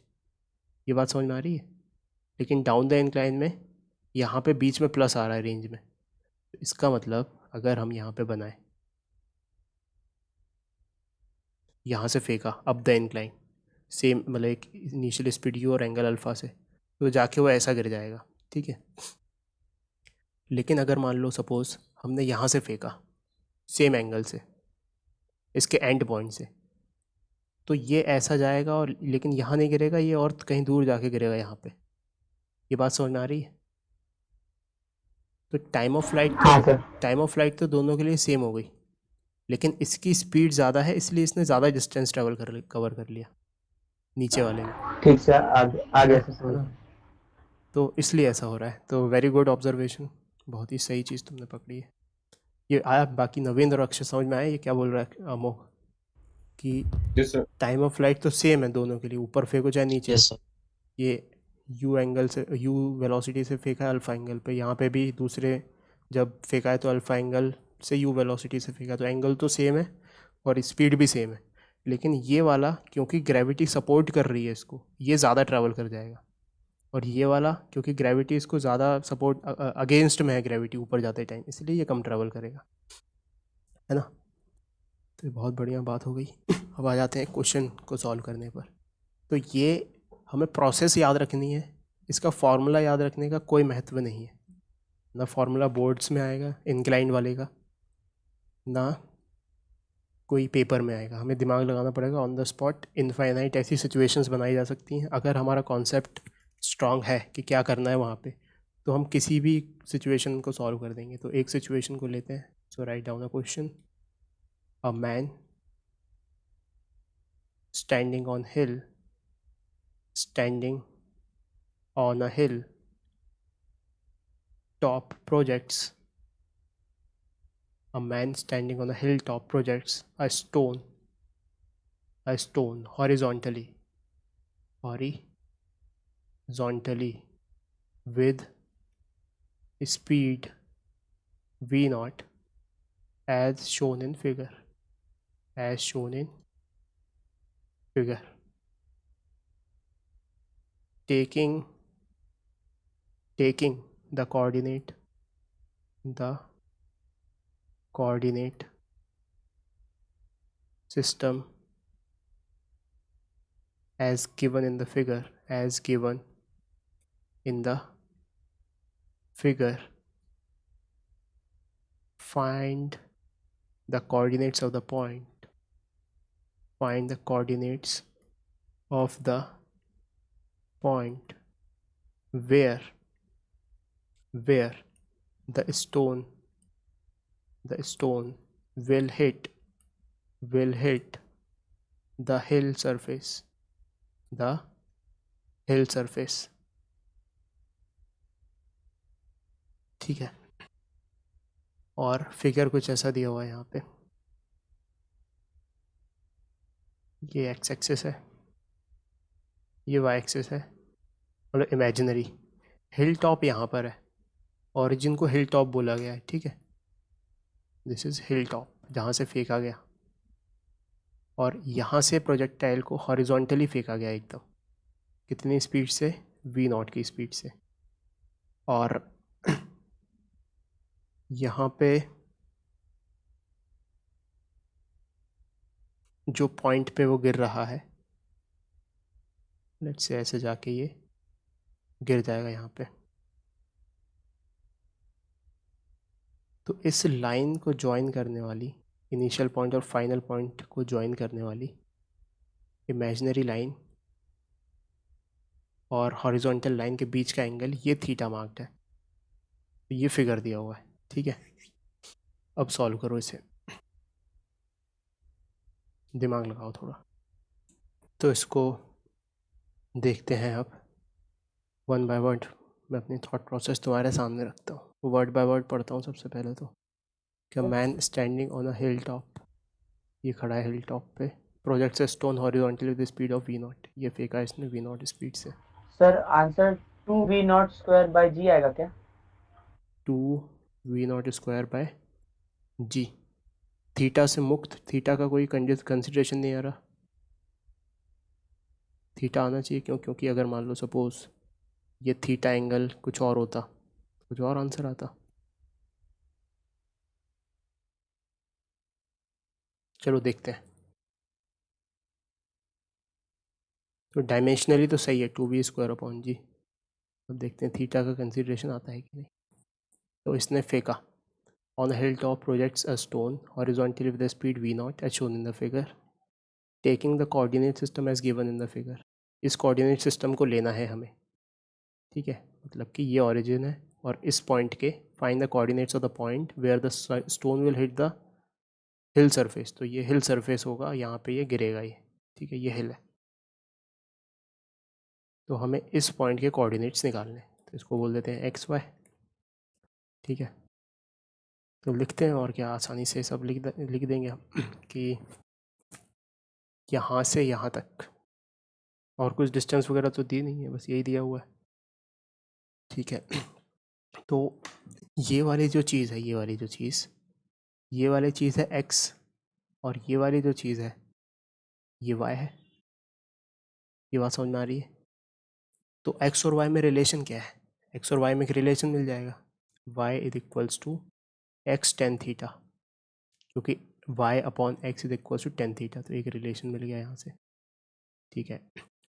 ये बात समझ में आ रही है। लेकिन डाउन द इंक्लाइन में यहाँ पे बीच में प्लस आ रहा है रेंज में। तो इसका मतलब अगर हम यहाँ पे बनाए, यहाँ से फेंका अप द इंक्लाइन, सेम मतलब एक इनिशियल स्पीड यू और एंगल अल्फ़ा से, तो जाके वो ऐसा गिर जाएगा, ठीक है। लेकिन अगर मान लो सपोज़ हमने यहाँ से फेंका सेम एंगल से, इसके एंड पॉइंट से, तो ये ऐसा जाएगा और लेकिन यहाँ नहीं गिरेगा, ये और कहीं दूर जाके गिरेगा यहाँ पे। ये बात समझ में आ रही है। तो हाँ सर। टाइम ऑफ फ्लाइट तो दोनों के लिए सेम हो गई, लेकिन इसकी स्पीड ज़्यादा है इसलिए इसने ज़्यादा डिस्टेंस कवर कर लिया नीचे वाले में, ठीक सर, आगे है ना, आगे से है समझ ना। में। तो इसलिए ऐसा हो रहा है। तो वेरी गुड ऑब्जर्वेशन, बहुत ही सही चीज़ तुमने पकड़ी है। ये आया बाकी नवीन और अक्षय समझ में आया ये क्या बोल रहा है अमोघ, कि yes sir. Time of flight तो सेम है दोनों के लिए, ऊपर फेंको चाहे नीचे। Yes sir. ये यू एंगल से, यू वेलोसिटी से फेंका है अल्फ़ा एंगल पे, यहाँ पे भी दूसरे जब फेंका है तो अल्फ़ा एंगल से यू वेलोसिटी से फेंका, तो एंगल तो सेम है और स्पीड भी सेम है। लेकिन ये वाला क्योंकि ग्रेविटी सपोर्ट कर रही है इसको, ये ज़्यादा ट्रैवल कर जाएगा, और ये वाला क्योंकि ग्रेविटी इसको ज़्यादा सपोर्ट अगेंस्ट में है, ग्रेविटी ऊपर जाते टाइम, इसलिए ये कम ट्रैवल करेगा, है ना। तो ये बहुत बढ़िया बात हो गई। अब आ जाते हैं क्वेश्चन को सॉल्व करने पर। तो ये हमें प्रोसेस याद रखनी है, इसका फॉर्मूला याद रखने का कोई महत्व नहीं है, ना फॉर्मूला बोर्ड्स में आएगा इंक्लाइंड वाले का, ना कोई पेपर में आएगा। हमें दिमाग लगाना पड़ेगा ऑन द स्पॉट। इनफाइनाइट ऐसी सिचुएशंस बनाई जा सकती हैं, अगर हमारा कॉन्सेप्ट स्ट्रांग है कि क्या करना है वहाँ पे, तो हम किसी भी सिचुएशन को सॉल्व कर देंगे। तो एक सिचुएशन को लेते हैं। So write down a question, a man standing on hill, standing on a hill top projects, a man standing on a hilltop projects a stone horizontally with speed v naught as shown in figure, as shown in figure, taking taking the coordinate system as given in the figure, as given in the figure, find the coordinates of the point, find the coordinates of the point where the stone the stone will hit the hill surface, the hill surface. ठीक है। और figure कुछ ऐसा दिया हुआ है यहाँ पे, ये एक्स एक्सिस है, ये वाई एक्सिस है, मतलब इमेजिनरी। हिल टॉप यहाँ पर है, ओरिजिन को हिल टॉप बोला गया है, ठीक है। दिस इज़ हिल टॉप, जहाँ से फेंका गया, और यहाँ से प्रोजेक्टाइल को हॉरिजॉन्टली फेंका गया एकदम, कितनी स्पीड से, वी नॉट की स्पीड से। और यहाँ पे जो पॉइंट पे वो गिर रहा है, लेट्स से ऐसे जाके ये गिर जाएगा यहाँ पे। तो इस लाइन को ज्वाइन करने वाली, इनिशियल पॉइंट और फाइनल पॉइंट को ज्वाइन करने वाली इमेजिनरी लाइन और हॉरिजॉन्टल लाइन के बीच का एंगल, ये थीटा मार्क्ड है। तो ये फिगर दिया हुआ है, ठीक है। अब सॉल्व करो इसे, दिमाग लगाओ थोड़ा। तो इसको देखते हैं अब वन बाय वर्ड। मैं अपनी थॉट प्रोसेस तुम्हारे सामने रखता हूँ, वर्ड बाय वर्ड पढ़ता हूँ सबसे पहले। तो क्या, man standing on a hill top, ये खड़ा है हिल टॉप पे, projects a stone horizontally with speed of v not, ये फेंका इसने वी नॉट स्पीड से। Sir answer 2v0 square by g आएगा क्या? 2v0 square by ji, theta से मुक्त, थीटा का कोई कंसिडरेशन नहीं आ रहा। थीटा आना चाहिए, क्यों? क्योंकि अगर मान लो सपोज ये थीटा एंगल कुछ और होता, कुछ और आंसर आता। चलो देखते हैं। तो डायमेंशनली तो सही है, 2v² जी। अब देखते हैं थीटा का कंसिडरेशन आता है कि नहीं। तो इसने फेंका, on hill top projects a stone horizontally with the speed v0 as shown in the figure, taking the coordinate system as given in the figure. इस कोऑर्डिनेट सिस्टम को लेना है हमें, ठीक है। मतलब कि ये ओरिजिन है, और इस पॉइंट के find the coordinates of the point where the stone will hit the hill surface. तो ये हिल सरफेस होगा, यहाँ पे ये गिरेगा ये, ठीक है, ये हिल है। तो हमें इस पॉइंट के कोऑर्डिनेट्स निकालने हैं, तो इसको बोल देते हैं एक्स वाई, ठीक है। तो लिखते हैं, और क्या, आसानी से सब लिख देंगे हम कि यहाँ से यहाँ तक, और कुछ डिस्टेंस वगैरह तो दी नहीं है, बस यही दिया हुआ है, ठीक है। तो ये वाली जो चीज़ है, ये वाली जो चीज़, ये वाली चीज़ है एक्स, और ये वाली जो चीज़ है ये वाई है। ये बात समझ में आ रही है? तो एक्स और वाई में रिलेशन क्या है? एक्स और वाई में एक रिलेशन मिल जाएगा, y is equals to x tan theta, क्योंकि y upon x is equals to tan theta. तो एक रिलेशन मिल गया यहाँ से, ठीक है।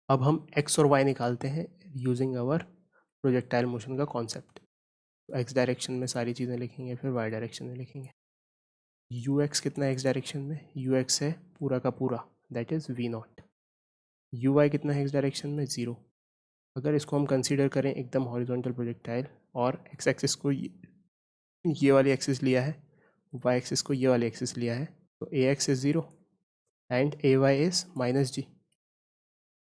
अब हम एक्स और वाई निकालते हैं यूजिंग आवर प्रोजेक्टाइल मोशन का कॉन्सेप्ट। तो एक्स डायरेक्शन में सारी चीज़ें लिखेंगे, फिर वाई डायरेक्शन में लिखेंगे। यू एक्स कितना है एक्स डायरेक्शन में? यू एक्स है पूरा का पूरा, that is v naught. U y कितना है एक्स डायरेक्शन में? ज़ीरो। अगर इसको हम कंसीडर करें एकदम हॉरिजॉन्टल प्रोजेक्टाइल, और एक्स एक्सिस को ये वाली एक्सिस लिया है, वाई एक्सिस को ये वाली एक्सिस लिया है, तो a x is zero and a y is minus g.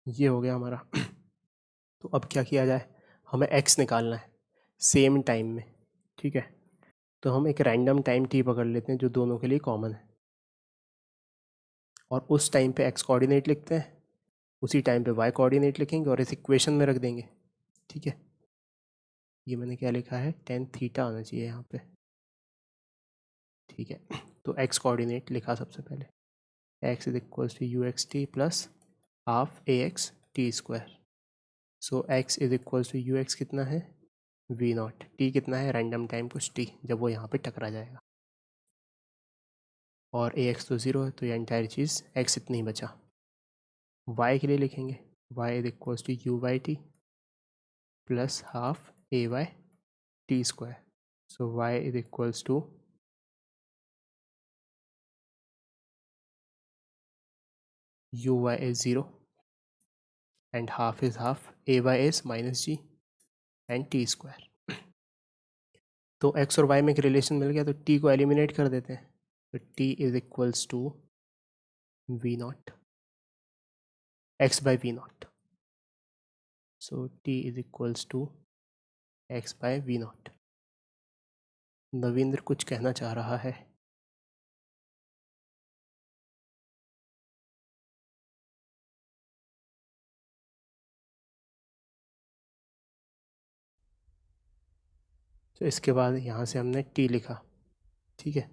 ये हो गया हमारा। तो अब क्या किया जाए, हमें एक्स निकालना है सेम टाइम में, ठीक है। तो हम एक रैंडम टाइम टी पकड़ लेते हैं जो दोनों के लिए कॉमन है, और उस टाइम पे एक्स कोऑर्डिनेट लिखते हैं, उसी टाइम पे वाई कोऑर्डिनेट लिखेंगे और इस इक्वेशन में रख देंगे, ठीक है। ये मैंने क्या लिखा है, टेन थीटा आना चाहिए यहाँ पे, ठीक है। तो एक्स कोऑर्डिनेट लिखा सबसे पहले, x is equals to u x t plus half a x t square. So x is equals to u x कितना है, वी नॉट, टी कितना है, रैंडम टाइम कुछ टी, जब वो यहाँ पे टकरा जाएगा, और ए एक्स तो ज़ीरो है, तो ये एंटायर चीज़ एक्स इतनी ही बचा। वाई के लिए लिखेंगे, y is equals to u y t plus half a y t square. So y is equals to u y is zero and half is half, a y is minus g and t square. तो x और y में एक relation मिल गया, तो T को eliminate कर देते हैं। तो t is equals to v not x by v not. So t is equals to x by v not. Navindra कुछ कहना चाह रहा है। तो इसके बाद यहाँ से हमने टी लिखा, ठीक है।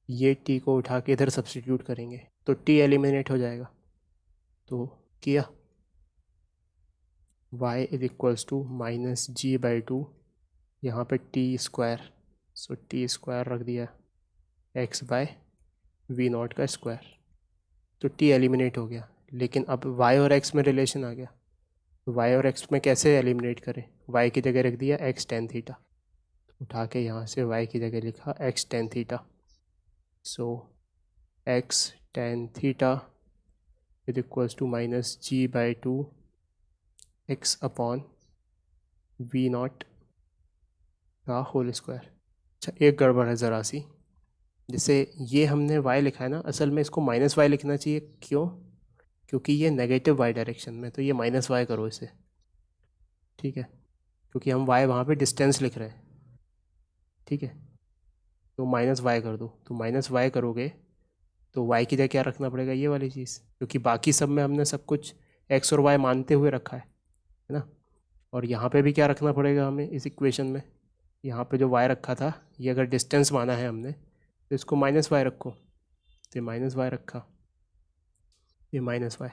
ये टी को उठा के इधर सब्स्टिट्यूट करेंगे तो टी एलिमिनेट हो जाएगा। तो किया y is equals to minus g by two, यहाँ पे t square, so t square रख दिया x बाय वी नॉट का स्क्वायर। तो टी एलिमिनेट हो गया, लेकिन अब y और x में रिलेशन आ गया। तो y और x में कैसे एलिमिनेट करें, y की जगह रख दिया x टेन थीटा, उठा के यहाँ से y की जगह लिखा x tan theta. So x tan theta is equals to minus g by two x upon v naught का होल स्क्वायर। अच्छा, एक गड़बड़ है ज़रा सी, जैसे ये हमने y लिखा है ना, असल में इसको माइनस वाई लिखना चाहिए। क्यों? क्योंकि ये नेगेटिव y डायरेक्शन में, तो ये माइनस वाई करो इसे, ठीक है, क्योंकि हम y वहाँ पे डिस्टेंस लिख रहे हैं, ठीक है। तो माइनस वाई कर दो, तो माइनस वाई करोगे तो y की जगह क्या रखना पड़ेगा, ये वाली चीज़, क्योंकि बाकी सब में हमने सब कुछ x और y मानते हुए रखा है ना। और यहाँ पे भी क्या रखना पड़ेगा हमें इस इक्वेशन में, यहाँ पे जो y रखा था, ये अगर डिस्टेंस माना है हमने तो इसको माइनस वाई रखो। तो ये माइनस वाई रखा, ये माइनस वाई,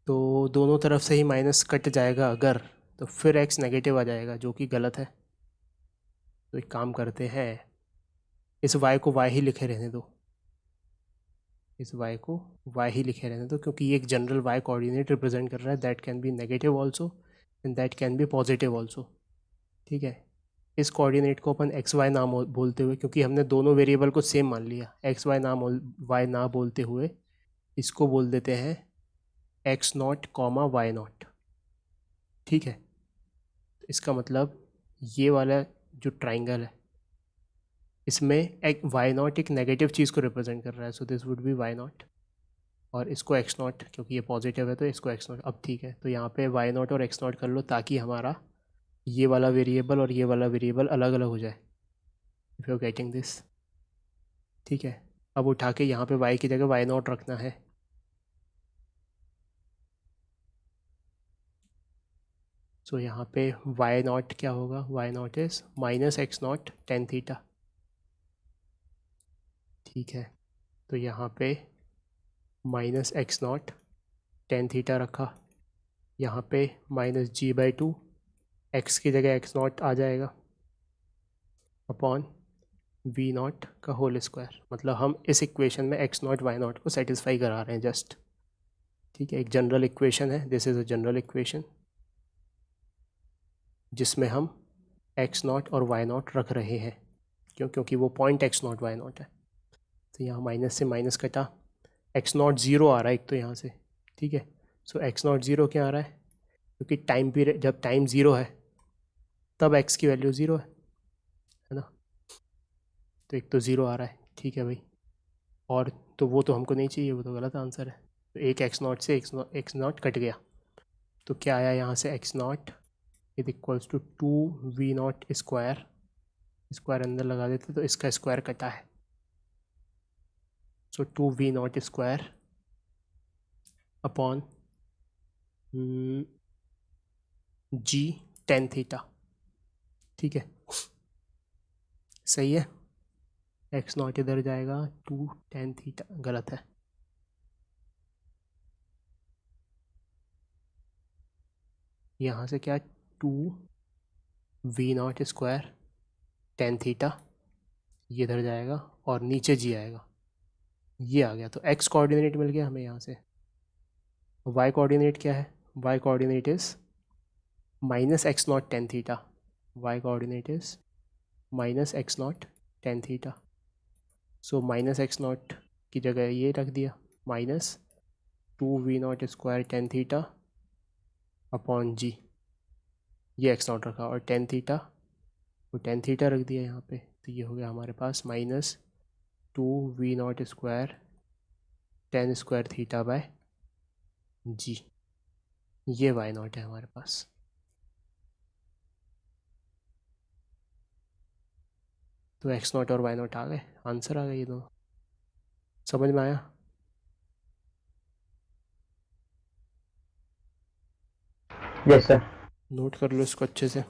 तो दोनों तरफ से ही माइनस कट जाएगा अगर, तो फिर x नेगेटिव आ जाएगा, जो कि गलत है। तो एक काम करते हैं, इस y को y ही लिखे रहने दो, इस y को y ही लिखे रहने दो, क्योंकि ये एक जनरल y कोऑर्डिनेट रिप्रेजेंट कर रहा है, that can be negative also and that can be positive also, ठीक है। इस कोऑर्डिनेट को अपन एक्स वाई नाम बोलते हुए, क्योंकि हमने दोनों वेरिएबल को सेम मान लिया, एक्स वाई नाम वाई ना बोलते हुए इसको बोल देते हैं x naught comma y naught, ठीक है। तो इसका मतलब ये वाला जो ट्राइंगल है, इसमें एक वाई नॉट एक नेगेटिव चीज़ को रिप्रेजेंट कर रहा है, so this would be y naught, और इसको एक्स नॉट, क्योंकि ये पॉजिटिव है तो इसको एक्स नॉट। अब ठीक है, तो यहाँ पे वाई नॉट और एक्स नॉट कर लो, ताकि हमारा ये वाला वेरिएबल और ये वाला वेरिएबल अलग अलग हो जाए, if you are getting this, ठीक है। अब उठा के यहाँ पे y की जगह वाई नॉट रखना है। सो यहाँ पे वाई नॉट क्या होगा, y naught is minus x not tan theta, ठीक है। तो यहाँ पे minus x not tan theta रखा, यहाँ पे minus g by two, x की जगह एक्स नॉट आ जाएगा, अपॉन वी नॉट का होल स्क्वायर। मतलब हम इस इक्वेशन में एक्स नॉट वाई नॉट को सेटिस्फाई करा रहे हैं जस्ट, ठीक है। एक जनरल इक्वेशन है, this is a general equation, जिसमें हम एक्स नॉट और वाई नॉट रख रहे हैं। क्यों? क्योंकि वो point x naught y naught है। तो यहाँ माइनस से माइनस कटा, एक्स नॉट ज़ीरो आ रहा है एक तो यहाँ से, ठीक है। सो एक्स नॉट ज़ीरो क्या आ रहा है, क्योंकि टाइम पीरियड जब टाइम ज़ीरो है तब एक्स की वैल्यू ज़ीरो है ना। तो एक तो ज़ीरो आ रहा है, ठीक है भाई, और तो वो तो हमको नहीं चाहिए, वो तो गलत आंसर है। तो एक एक्स नॉट से एक्स नॉट कट गया, तो क्या आया यहाँ से, x not is equals to two v not square, square अंदर लगा देते तो इसका स्क्वायर कटा है। So two v not square upon g tan theta, ठीक है, सही है। एक्स नॉट इधर जाएगा, टू टेन थीटा गलत है, यहाँ से क्या, two v not square tan theta, ये इधर जाएगा और नीचे जी आएगा, ये आ गया। तो एक्स कोऑर्डिनेट मिल गया हमें यहाँ से। वाई कोऑर्डिनेट क्या है, y coordinate is minus x not tan theta, y coordinate is minus x not tan theta. So minus x not की जगह ये रख दिया, minus two v not square tan theta upon g, ये x not रखा, और tan theta, वो tan theta रख दिया यहाँ पे। तो ये हो गया हमारे पास minus two v not square tan square theta by g, ये वाई नॉट है हमारे पास। तो एक्स नॉट और वाई नॉट आ गए, आंसर आ गए ये दोनों। समझ में आया? Yes sir. नोट कर लो इसको अच्छे से।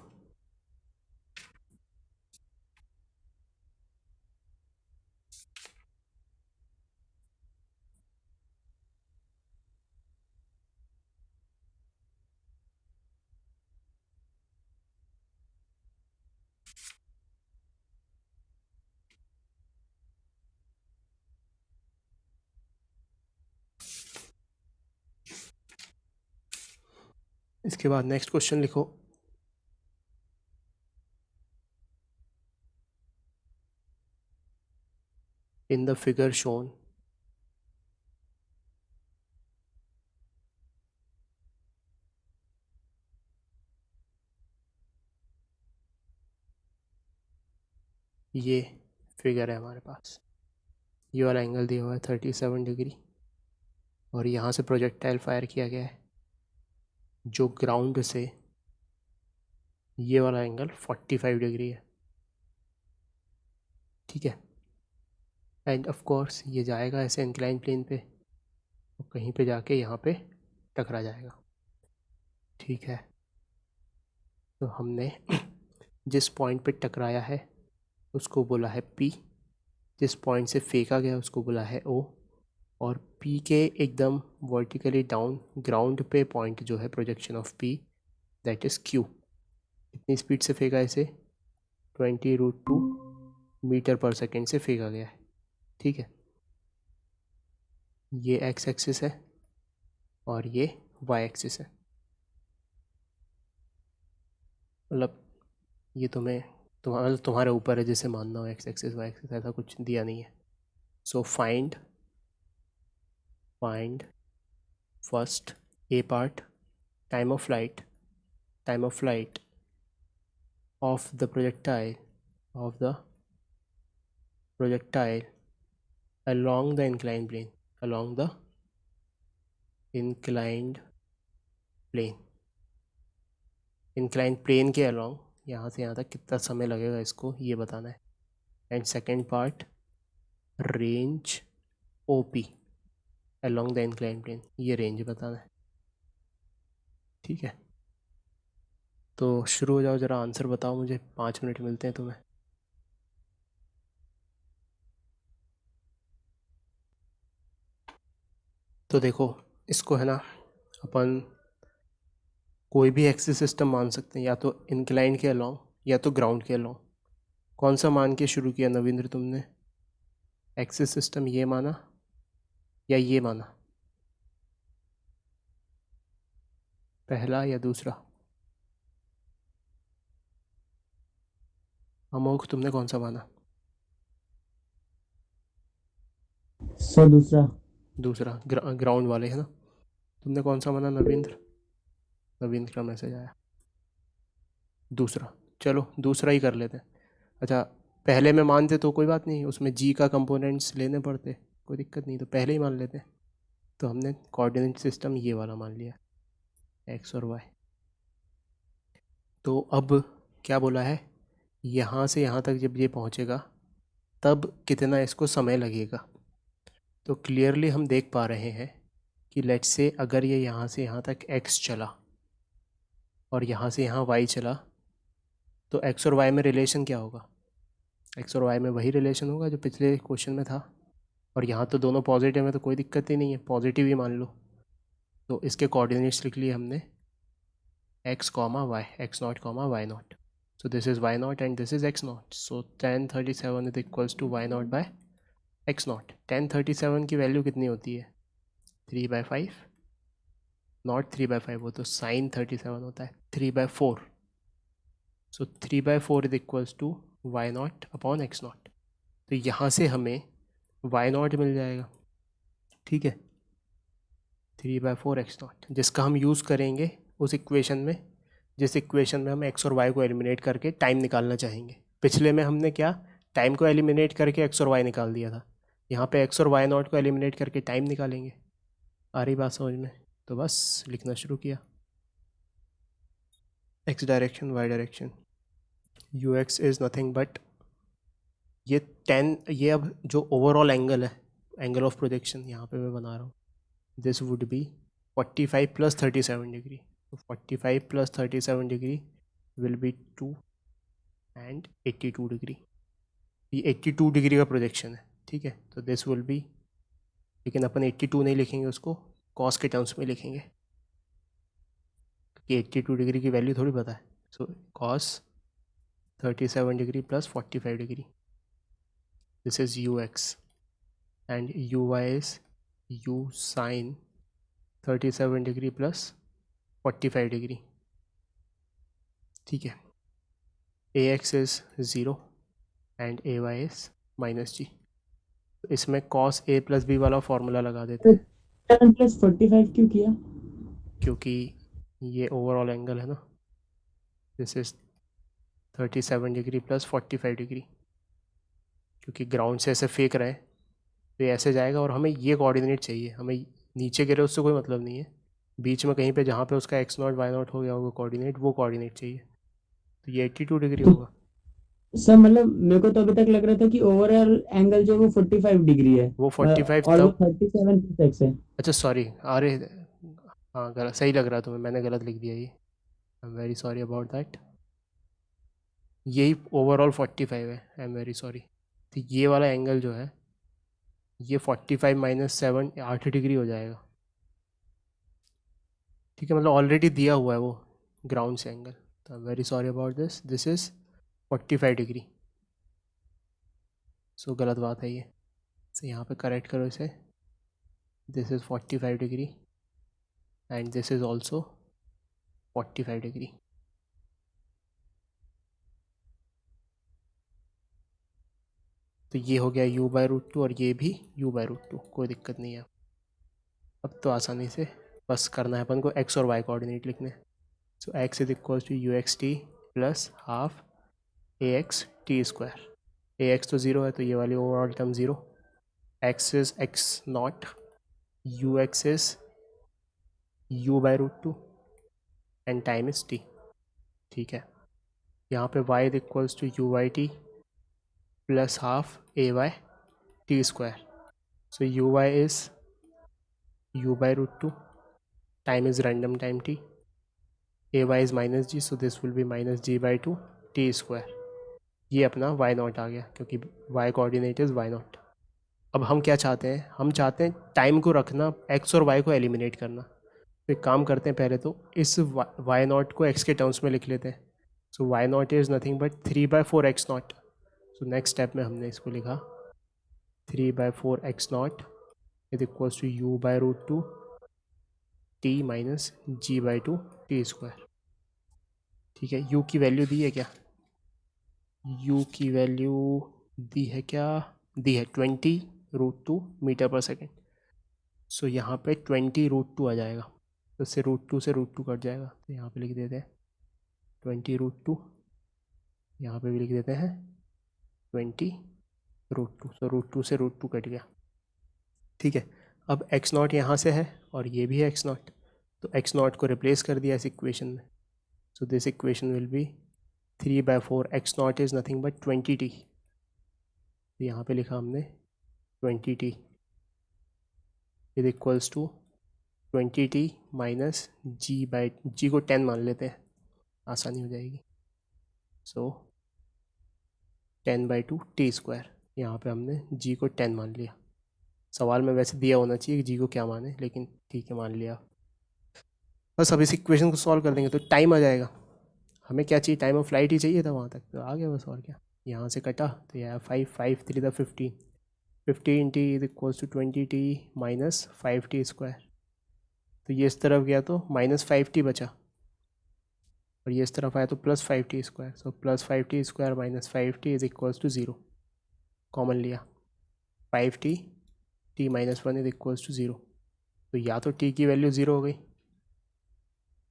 इसके बाद नेक्स्ट क्वेश्चन लिखो। इन द फिगर शोन ये फिगर है हमारे पास, ये वाला एंगल दिया हुआ है 37 डिग्री, और यहाँ से प्रोजेक्टाइल फायर किया गया है जो ग्राउंड से, ये वाला एंगल 45 डिग्री है, ठीक है। एंड ऑफ कोर्स ये जाएगा ऐसे इंक्लाइन प्लेन पे, और कहीं पे जाके यहाँ पे टकरा जाएगा, ठीक है। तो हमने जिस पॉइंट पे टकराया है उसको बोला है P, जिस पॉइंट से फेंका गया उसको बोला है O, और P के एकदम वर्टिकली डाउन ग्राउंड पे पॉइंट जो है projection of P, that is Q। कितनी स्पीड से फेंका इसे? 20√2 मीटर पर सेकेंड से फेंका गया है, ठीक है। ये एक्स एक्सिस है और ये वाई एक्सिस है, मतलब ये तुम्हारे ऊपर है जिसे मानना हो, एक्स एक्सिस वाई एक्सिस, ऐसा कुछ दिया नहीं है। So find first A part, time of flight of the projectile along the inclined plane, inclined plane के along, यहाँ से यहाँ तक कितना समय लगेगा इसको ये बताना है। And second part range OP along the inclined plane, ये रेंज बताना है, ठीक है। तो शुरू हो जाओ, ज़रा आंसर बताओ मुझे, 5 मिनट मिलते हैं तुम्हें। तो देखो इसको है ना, अपन कोई भी एक्सिस सिस्टम मान सकते हैं, या तो इंक्लाइन के अलोंग या तो ग्राउंड के अलोंग। कौन सा मान के शुरू किया नवींद्र तुमने? एक्सिस सिस्टम ये माना या ये माना? पहला या दूसरा? अमोघ तुमने कौन सा माना? सर दूसरा। दूसरा, ग्राउंड वाले है ना। तुमने कौन सा माना नवींद्र? नवींद्र का मैसेज आया, दूसरा। चलो दूसरा ही कर लेते हैं। अच्छा, पहले में मानते तो कोई बात नहीं, उसमें जी का कंपोनेंट्स लेने पड़ते, कोई दिक्कत नहीं, तो पहले ही मान लेते हैं। तो हमने कोऑर्डिनेट सिस्टम ये वाला मान लिया, एक्स और वाई। तो अब क्या बोला है, यहाँ से यहाँ तक जब ये पहुँचेगा तब कितना इसको समय लगेगा। तो क्लियरली हम देख पा रहे हैं कि लेट्स से अगर ये यहाँ से यहाँ तक x चला और यहाँ से यहाँ y चला, तो x और y में रिलेशन क्या होगा? x और y में वही रिलेशन होगा जो पिछले क्वेश्चन में था, और यहाँ तो दोनों पॉजिटिव है तो कोई दिक्कत ही नहीं है, पॉजिटिव ही मान लो। तो इसके कोऑर्डिनेट्स लिख लिए हमने, x, y, x0, y0. So this is y0 and this is x0. So tan 37 is equals to y0 by x0. tan 37 की वैल्यू कितनी होती है? 3/5, नॉट 3/5, वो तो साइन 37 होता है, 3/4। So 3/4 is equals to y0 upon x0। तो यहाँ से हमें y0 मिल जाएगा, ठीक है, 3/4 x0, जिसका हम यूज़ करेंगे उस इक्वेशन में, जिस इक्वेशन में हम x और y को एलिमिनेट करके टाइम निकालना चाहेंगे। पिछले में हमने क्या, टाइम को एलिमिनेट करके x और y निकाल दिया था, यहाँ पे x और y0 को एलिमिनेट करके टाइम निकालेंगे। आ रही बात समझ में? तो बस लिखना शुरू किया, x direction, y direction, ux is nothing but ये 10, ये अब जो ओवरऑल एंगल है, एंगल ऑफ प्रोजेक्शन यहाँ पे मैं बना रहा हूँ, this would B 45 plus 37 degree. तो 45 plus 37 degree will be 2 and 82 degree. ये 82 डिग्री का प्रोजेक्शन है, ठीक है. तो दिस विल बी, लेकिन अपन 82 नहीं लिखेंगे, उसको कॉस के टर्म्स में लिखेंगे, क्योंकि 82 डिग्री की वैल्यू थोड़ी पता है. So cos 37 degree plus 45 degree, this is ux, and uy is u sin 37 degree plus 45 degree, ठीक है. ax is 0 and ay is minus g. तो इसमें cos a प्लस बी वाला फॉर्मूला लगा देते हैं, 10 + 45 क्यों किया? क्योंकि ये ओवरऑल एंगल है ना, this is 37 degree plus 45 degree, क्योंकि ग्राउंड से ऐसे फेंक रहे हैं तो ये ऐसे जाएगा, और हमें ये कोऑर्डिनेट चाहिए. हमें नीचे गिरे उससे कोई मतलब नहीं है, बीच में कहीं पे जहाँ पे उसका x0 y0 हो गया होगा कोऑर्डिनेट, वो कोऑर्डिनेट चाहिए. तो ये 82 डिग्री तो होगा. सर मतलब मेरे को तो अभी तक लग रहा था कि ओवरऑल एंगल जो वो 45 डिग्री है, वो 45 और वो तब, 37 प्लस एक्स है। अच्छा सॉरी, अरे हाँ गलत, सही लग रहा है तुम्हें, मैंने गलत लिख दिया ये. आई am very sorry about that. यही ओवरऑल 45 है, आई एम वेरी सॉरी. तो ये वाला एंगल जो है, ये 45 माइनस 7 8 डिग्री हो जाएगा, ठीक है. मतलब ऑलरेडी दिया हुआ है वो ग्राउंड से एंगल. तो I am very sorry about this, this is 45 degree. So गलत बात है ये. सो यहाँ पे करेक्ट करो इसे, this is 45 degree and this is also 45 degree. तो ये हो गया u/√2 और ये भी u/√2, कोई दिक्कत नहीं है. अब तो आसानी से बस करना है अपन को x और y कोऑर्डिनेट लिखने. So x is equal to uxt plus half ax t square. ax तो ज़ीरो है, तो ये वाली overall term zero. x is x0, ux is u/√2 and time is t, ठीक है. यहाँ पे y is equals to u/t plus half ay t square. So uy is u/√2, time is random time t, ay is minus g, so this will be minus g/2 t square. ये अपना y0 आ गया, क्योंकि y coordinate is y0. अब हम क्या चाहते हैं, हम चाहते हैं टाइम को रखना, x और y को एलिमिनेट करना. तो एक काम करते हैं, पहले तो इस y0 को x के टर्म्स में लिख लेते हैं. So y0 is nothing but 3/4 x0. So next step में हमने इसको लिखा 3/4 x0 is equals to u/√2 t minus g/2 t square, ठीक है. u की वैल्यू दी है क्या, u की वैल्यू दी है क्या, दी है 20√2 मीटर पर सेकेंड. सो यहाँ पे 20√2 आ जाएगा, तो इससे √2 से √2 कट जाएगा, तो यहाँ पे लिख देते हैं 20√2, यहाँ पे भी लिख देते हैं 20√2. सो √2 से √2 कट गया, ठीक है. अब x0 यहाँ से है और ये भी है x0, तो x0 को रिप्लेस कर दिया इस इक्वेशन में. So this equation will be 3/4 x0 is nothing but 20t. तो यहाँ पे लिखा हमने 20t is equals to 20t minus g को 10 मान लेते हैं, आसानी हो जाएगी. सो 10/2 टी स्क्वायर, यहाँ पे हमने g को 10 मान लिया. सवाल में वैसे दिया होना चाहिए कि g को क्या माने, लेकिन ठीक है मान लिया. बस अब इस इक्वेशन को सॉल्व कर देंगे तो टाइम आ जाएगा. हमें क्या चाहिए, टाइम ऑफ फ्लाइट ही चाहिए था, वहाँ तक तो आ गया बस, और क्या. यहाँ से कटा तो यह 5 15 t is equals to 20t minus 5t square. तो ये इस तरफ गया तो -5t बचा, और ये इस तरफ आया तो +5t square. So +5t square minus 5t is equals to 0. Common लिया 5t, t minus 1 is equals to 0. तो या तो t की वैल्यू 0 हो गई,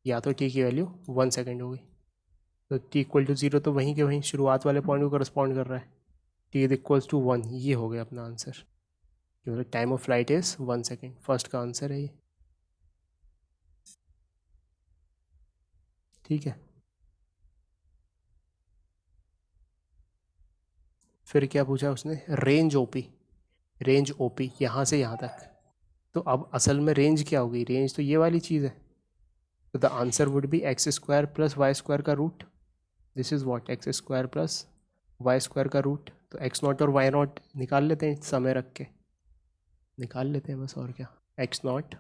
या तो t की वैल्यू 1 सेकेंड हो गई. तो t इक्वल टू 0 तो वहीं के वहीं शुरुआत वाले पॉइंट को करस्पॉन्ड कर रहा है. t इज इक्वल्स टू 1, ये हो गया अपना आंसर, क्योंकि time of flight is 1 second. First का आंसर है ये, ठीक है. फिर क्या पूछा उसने, रेंज ओपी, रेंज ओपी यहाँ से यहाँ तक। तो अब असल में रेंज क्या होगी, रेंज तो ये वाली चीज़ है। तो the answer would be x square plus y square का root, this is what, x square plus y square का रूट। तो एक्स नॉट और वाई नॉट निकाल लेते हैं, समय रख के निकाल लेते हैं बस, और क्या। X naught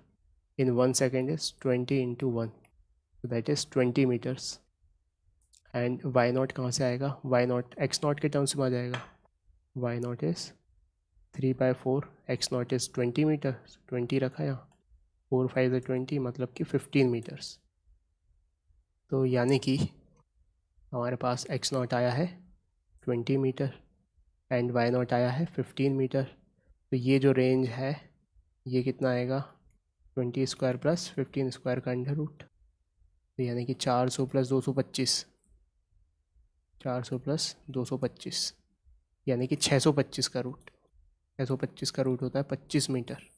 in 1 second is 20 into 1, that is 20 metres. And y naught कहाँ से आएगा, वाई नॉट एक्स नॉट के टर्म्स में आ जाएगा, y naught is 3/4, x naught is 20 metre, 20 रखा यहाँ, 4 5 20, मतलब कि 15 मीटर्स। तो यानी कि हमारे पास एक्स नॉट आया है 20 मीटर एंड वाई नॉट आया है 15 मीटर। तो ये जो रेंज है ये कितना आएगा, 20 स्क्वायर प्लस 15 स्क्वायर का अंडर रूट। तो यानी कि 400 प्लस 225, 400 प्लस 225 यानी कि 625 का रूट, 625 का रूट होता है 25 मीटर।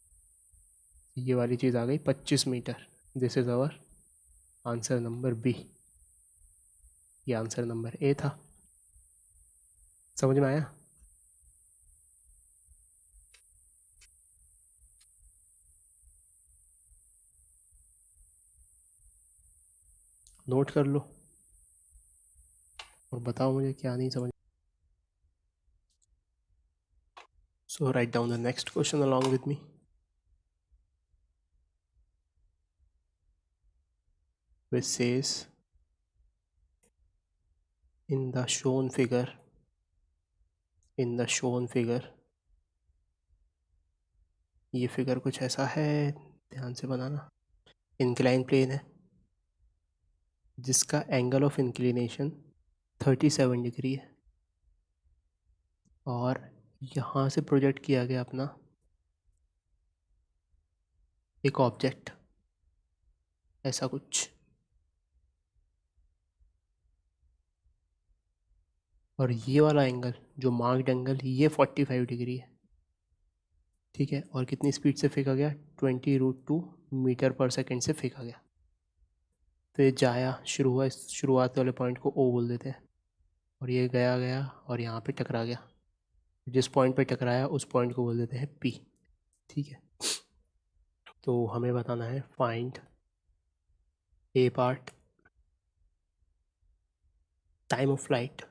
ये वाली चीज़ आ गई 25 metre. This is our answer number B. ये आंसर नंबर ए था। समझ में आया? नोट कर लो और बताओ मुझे क्या नहीं समझ। So write down the next question along with me, which says in the shown figure, ये फिगर कुछ ऐसा है, ध्यान से बनाना। इंक्लाइन प्लेन है जिसका एंगल ऑफ इंक्लिनेशन 37 डिग्री है और यहाँ से प्रोजेक्ट किया गया अपना एक ऑब्जेक्ट, ऐसा कुछ। और ये वाला एंगल जो मार्क्ड एंगल, ये 45 डिग्री है, ठीक है। और कितनी स्पीड से फेंका गया, 20√2 मीटर पर सेकेंड से फेंका गया। तो ये जाया, शुरू हुआ, इस शुरुआत वाले पॉइंट को ओ बोल देते हैं, और ये गया गया और यहाँ पे टकरा गया। जिस पॉइंट पे टकराया उस पॉइंट को बोल देते हैं पी, ठीक है। तो हमें बताना है find A part, time of flight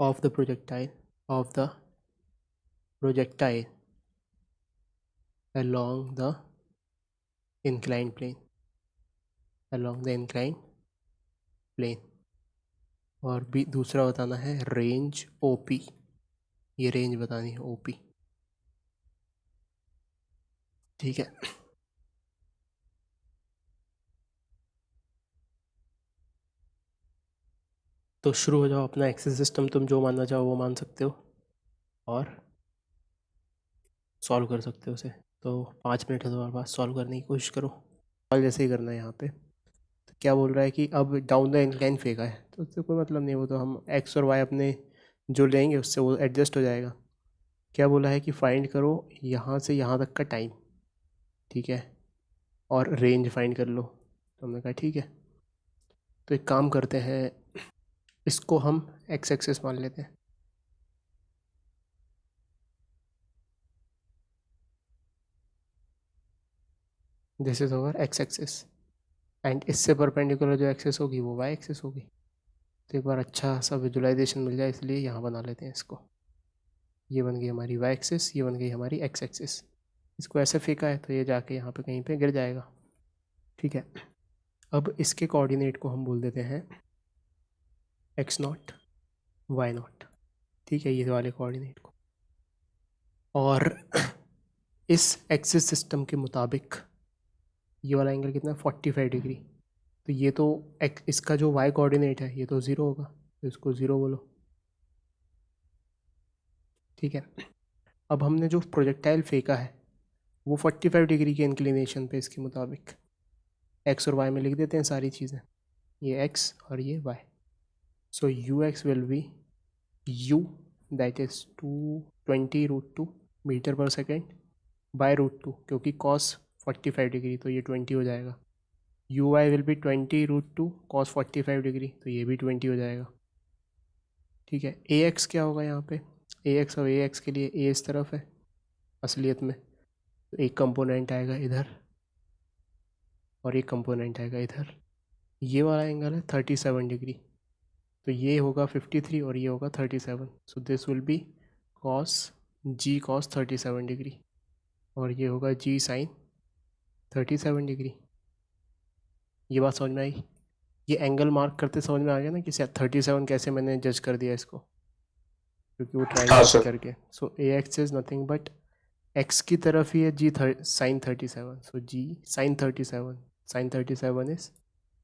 of the projectile along the inclined plane, और भी दूसरा बताना है रेंज ओपी, ये रेंज बतानी है ओपी, ठीक है। तो शुरू हो जाओ अपना एक्सेस सिस्टम, तुम जो मानना चाहो वो मान सकते हो और सॉल्व कर सकते हो उसे। तो 5 मिनट है तुम्हारे पास, सॉल्व करने की कोशिश करो। सॉल्व जैसे ही करना है यहाँ पे। तो क्या बोल रहा है कि अब डाउन द इंक्लाइन फेंका है, तो उससे कोई मतलब नहीं, वो तो हम एक्स और वाई अपने जो लेंगे उससे वो एडजस्ट हो जाएगा। क्या बोला है कि फाइंड करो यहाँ से यहाँ तक का टाइम, ठीक है, और रेंज फाइंड कर लो। तो हमने कहा ठीक है। तो एक काम करते हैं, इसको हम एक्स एक्सिस मान लेते हैं, this is over x axis, and इससे परपेंडिकुलर जो एक्सिस होगी वो वाई एक्सिस होगी। तो एक बार अच्छा सा विजुलाइजेशन मिल जाए इसलिए यहाँ बना लेते हैं इसको। ये बन गई हमारी वाई एक्सिस, ये बन गई हमारी एक्स एक्सिस। इसको ऐसे फेंका है तो ये जाके यहाँ पे कहीं पे गिर जाएगा, ठीक है। अब इसके कोऑर्डिनेट को हम बोल देते हैं एक्स नॉट वाई नॉट, ठीक है, ये वाले कोऑर्डिनेट को। और इस एक्सिस सिस्टम के मुताबिक ये वाला एंगल कितना है, 45 डिग्री। तो ये तो इसका जो वाई कोऑर्डिनेट है ये तो 0 होगा, तो इसको 0 बोलो, ठीक है। अब हमने जो प्रोजेक्टाइल फेंका है वो 45 डिग्री के इंक्लिनेशन पे इसके मुताबिक, एक्स और वाई में लिख देते हैं सारी चीज़ें, ये एक्स और ये y. So u x will be u, that is 20√2 metre per second by √2, क्योंकि कॉस 45 डिग्री तो ये 20 हो जाएगा, u y will be 20√2 cos 45 degree, तो ये भी 20 हो जाएगा। ठीक है, ए एक्स क्या होगा यहाँ पे, ए एक्स और ए एक्स के लिए ए इस तरफ है असलियत में, तो एक कंपोनेंट आएगा इधर और एक कंपोनेंट आएगा इधर। ये वाला एंगल है 37 डिग्री, तो ये होगा 53 और ये होगा 37, so this will be cos जी कॉस 37 डिग्री, और ये होगा जी साइन 37 डिग्री। ये बात समझ में आई? ये एंगल मार्क करते समझ में आ गया ना कि 37 कैसे मैंने जज कर दिया इसको, क्योंकि वो हाँ ट्राइंगल से सर। करके। So a x is nothing but x की तरफ ही है g sine 37, so g sine 37 is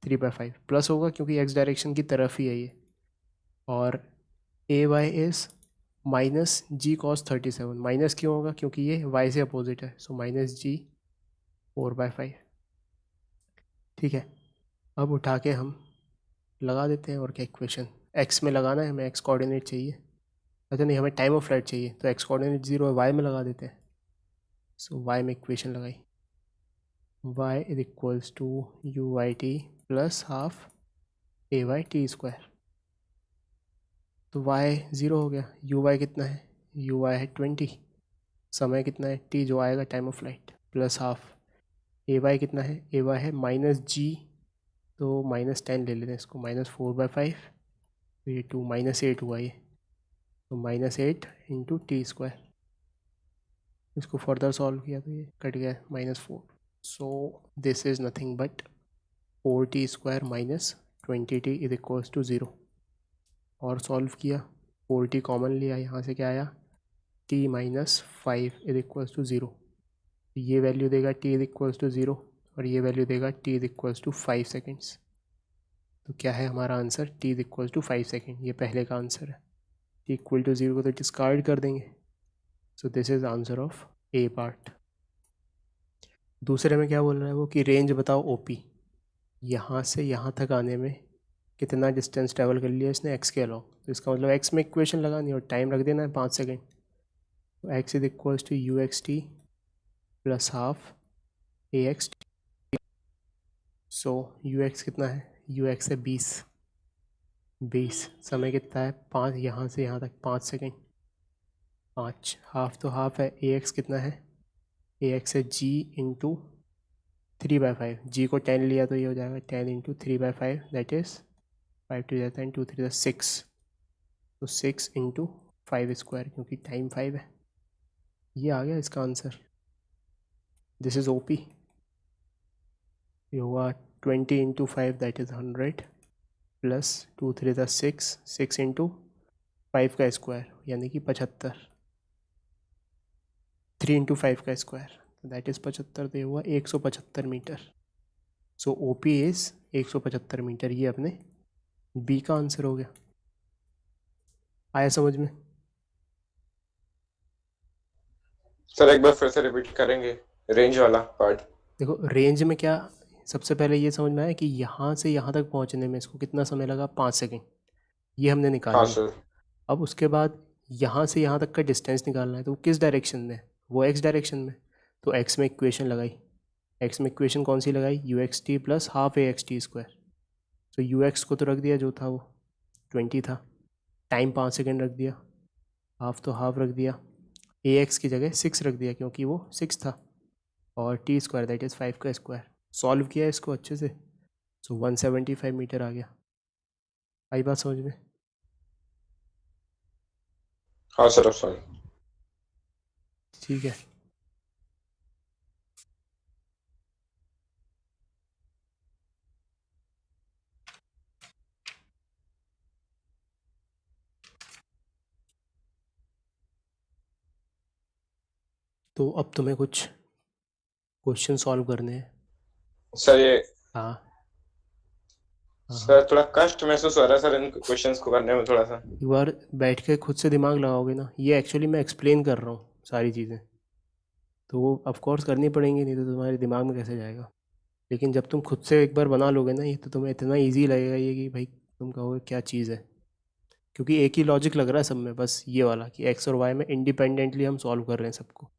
3/5 plus होगा क्योंकि एक्स डायरेक्शन की तरफ ही है ये, और a y is minus g cos 37। माइनस क्यों होगा, क्योंकि ये वाई से अपोजिट है, सो माइनस जी 4/5। ठीक है, अब उठा के हम लगा देते हैं, और क्या इक्वेशन एक्स में लगाना है, हमें एक्स कोऑर्डिनेट चाहिए। अच्छा नहीं, हमें टाइम ऑफ फ्लाइट चाहिए, तो एक्स कोऑर्डिनेट 0 है, वाई में लगा देते हैं। सो वाई में इक्वेशन लगाई, y is equals to u y t plus half a y t square. तो y 0 हो गया, यू वाई कितना है, यू वाई है 20, समय कितना है t जो आएगा time of flight, plus half a y कितना है, ए वाई है -g, तो -10 ले लेते हैं इसको, -4/5, तो ये 2 -8 हुआ ये, तो -8 इंटू टी स्क्वायर। इसको फर्दर सॉल्व किया तो ये कट गया -4, so this is nothing but 4t square -20t is equals to 0। और सॉल्व किया, 4t कॉमन लिया, यहाँ से क्या आया, t -5 इज इक्वल्स टू 0। ये वैल्यू देगा t इज इक्वल्स टू 0, और ये वैल्यू देगा t is equals to 5 seconds. तो क्या है हमारा answer, t is equals to 5 second, ये पहले का आंसर है। t इक्वल टू 0 को तो डिस्कार्ड कर देंगे, so this is answer of A part. दूसरे में क्या बोल रहा है वो, कि रेंज बताओ ओपी, यहाँ से यहाँ तक आने में कितना डिस्टेंस ट्रैवल कर लिया इसने एक्स के अलॉन्ग, तो इसका मतलब एक्स में इक्वेशन लगानी और टाइम रख देना है 5 सेकेंड। तो x is equals to u x t plus half a x t. So u x कितना है, यू एक्स है 20, समय कितना है 5, यहाँ से यहाँ तक 5 सेकेंड, 5, हाफ तो हाफ है, ए एक्स कितना है, ए एक्स है जी इंटू 3/5, जी को 10 लिया तो ये हो जाएगा 10 इंटू 3/5, दैट इज़ 5 टू जाता है 2 3 6, तो 6 इंटू 5 स्क्वायर, क्योंकि टाइम 5 है। ये आ गया इसका आंसर, दिस इज ओपी। ये हुआ 20 into 5 that is 100 plus 2 3 6, 6 into 5 का स्क्वायर यानी कि 75, 3 इंटू 5 का स्क्वायर दैट इज़ 75, तो ये हुआ 175 metre. So O P is 175 metre, ये अपने बी का आंसर हो गया। आया समझ में? सर एक बार फिर से रिपीट करेंगे रेंज वाला पार्ट। देखो रेंज में क्या, सबसे पहले ये समझ में आया कि यहाँ से यहाँ तक पहुँचने में इसको कितना समय लगा, 5 सेकेंड, ये हमने निकाल हाँ लिया। सर। अब उसके बाद यहाँ से यहाँ तक का डिस्टेंस निकालना है, तो वो किस डायरेक्शन में है, वो एक्स डायरेक्शन में, तो एक्स में इक्वेशन लगाई, एक्स में इक्वेशन कौन सी लगाई, you x t plus half a x t square. तो यू एक्स को तो रख दिया, जो था वो 20 था, टाइम 5 सेकेंड रख दिया, हाफ तो हाफ रख दिया, ए एक्स की जगह 6 रख दिया क्योंकि वो 6 था, और टी स्क्वायर दैट इज़ 5 का स्क्वायर। सॉल्व किया इसको अच्छे से, सो 175 मीटर आ गया। आई बात समझ में? हाँ सर अब सॉरी। ठीक है, तो अब तुम्हें कुछ क्वेश्चन सॉल्व करने हैं। सर ये हाँ हाँ हाँ, सर थोड़ा कष्ट महसूस हो रहा है सर इन क्वेश्चंस को करने में थोड़ा सा। एक बार बैठ के खुद से दिमाग लगाओगे ना, ये एक्चुअली मैं एक्सप्लेन कर रहा हूँ सारी चीज़ें, तो वो ऑफकोर्स करनी पड़ेंगी, नहीं तो तुम्हारे दिमाग में कैसे जाएगा। लेकिन जब तुम खुद से एक बार बना लोगे ना ये, तो तुम्हें इतना ईजी लगेगा ये कि भाई तुम कहोगे क्या चीज़ है, क्योंकि एक ही लॉजिक लग रहा है सब में, बस ये वाला कि एक्स और वाई में इंडिपेंडेंटली हम सॉल्व कर रहे हैं सबको।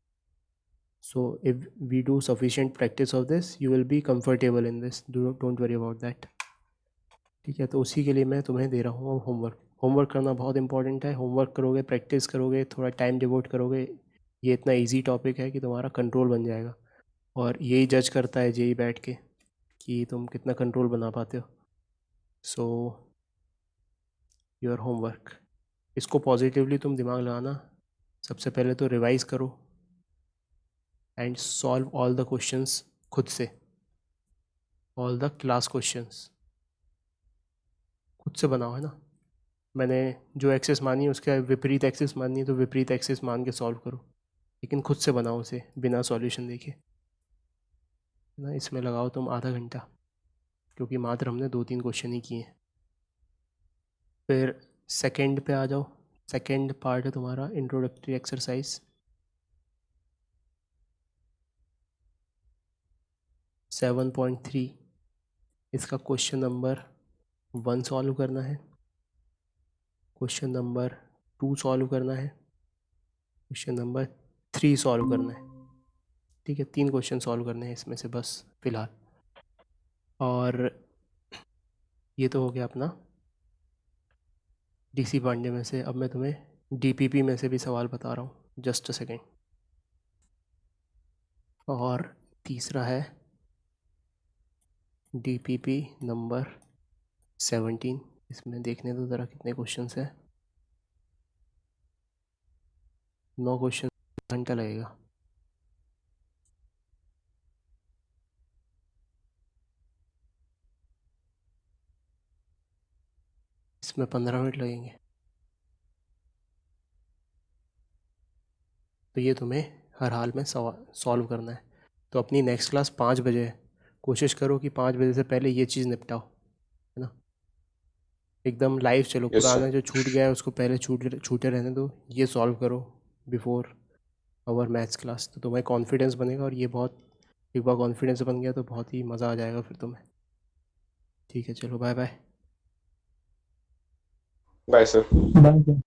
So if we do sufficient practice of this, you will be comfortable in this. Don't worry about that. ठीक है, तो उसी के लिए मैं तुम्हें दे रहा हूँ होमवर्क करना बहुत इंपॉर्टेंट है. होमवर्क करोगे, प्रैक्टिस करोगे, थोड़ा टाइम डिवोट करोगे, ये इतना इजी टॉपिक है कि तुम्हारा कंट्रोल बन जाएगा. और यही जज करता है जेई बैठ के कि तुम कितना कंट्रोल बना पाते हो. सो योर होमवर्क, इसको पॉजिटिवली तुम दिमाग लगाना. सबसे पहले तो रिवाइज़ करो and solve all the questions खुद से. ऑल द क्लास क्वेश्चंस खुद से बनाओ, है ना. मैंने जो एक्सेस मानी उसका विपरीत एक्सेस मानी है तो विपरीत एक्सेस मान के सॉल्व करो, लेकिन खुद से बनाओ उसे बिना सॉल्यूशन देखे, है ना. इसमें लगाओ तुम आधा घंटा, क्योंकि मात्र हमने 2-3 क्वेश्चन ही किए हैं. फिर सेकंड पे आ जाओ. सेकंड पार्ट है तुम्हारा इंट्रोडक्टरी एक्सरसाइज 7.3. इसका क्वेश्चन नंबर 1 सॉल्व करना है, क्वेश्चन नंबर 2 सॉल्व करना है, क्वेश्चन नंबर 3 सॉल्व करना है. ठीक है, 3 क्वेश्चन सॉल्व करने हैं इसमें से बस फ़िलहाल. और ये तो हो गया अपना डीसी पांडे में से. अब मैं तुम्हें डीपीपी में से भी सवाल बता रहा हूँ, जस्ट अ सेकेंड. और तीसरा है डीपीपी नंबर 17. इसमें देखने दो ज़रा कितने क्वेश्चंस हैं. 9 क्वेश्चन, घंटा लगेगा. इसमें 15 मिनट लगेंगे. तो ये तुम्हें हर हाल में सॉल्व करना है. तो अपनी नेक्स्ट क्लास 5 बजे है. कोशिश करो कि 5 बजे से पहले ये चीज़ निपटाओ, है ना. एकदम लाइव चलो. यस पुराना सर. जो छूट गया है उसको पहले छूटे रहने दो. ये सॉल्व करो बिफोर आवर मैथ्स क्लास, तो तुम्हें कॉन्फिडेंस बनेगा. और ये बहुत, एक बार कॉन्फिडेंस बन गया तो बहुत ही मज़ा आ जाएगा फिर तुम्हें. ठीक है, चलो bye bye. Bye sir. Bye sir.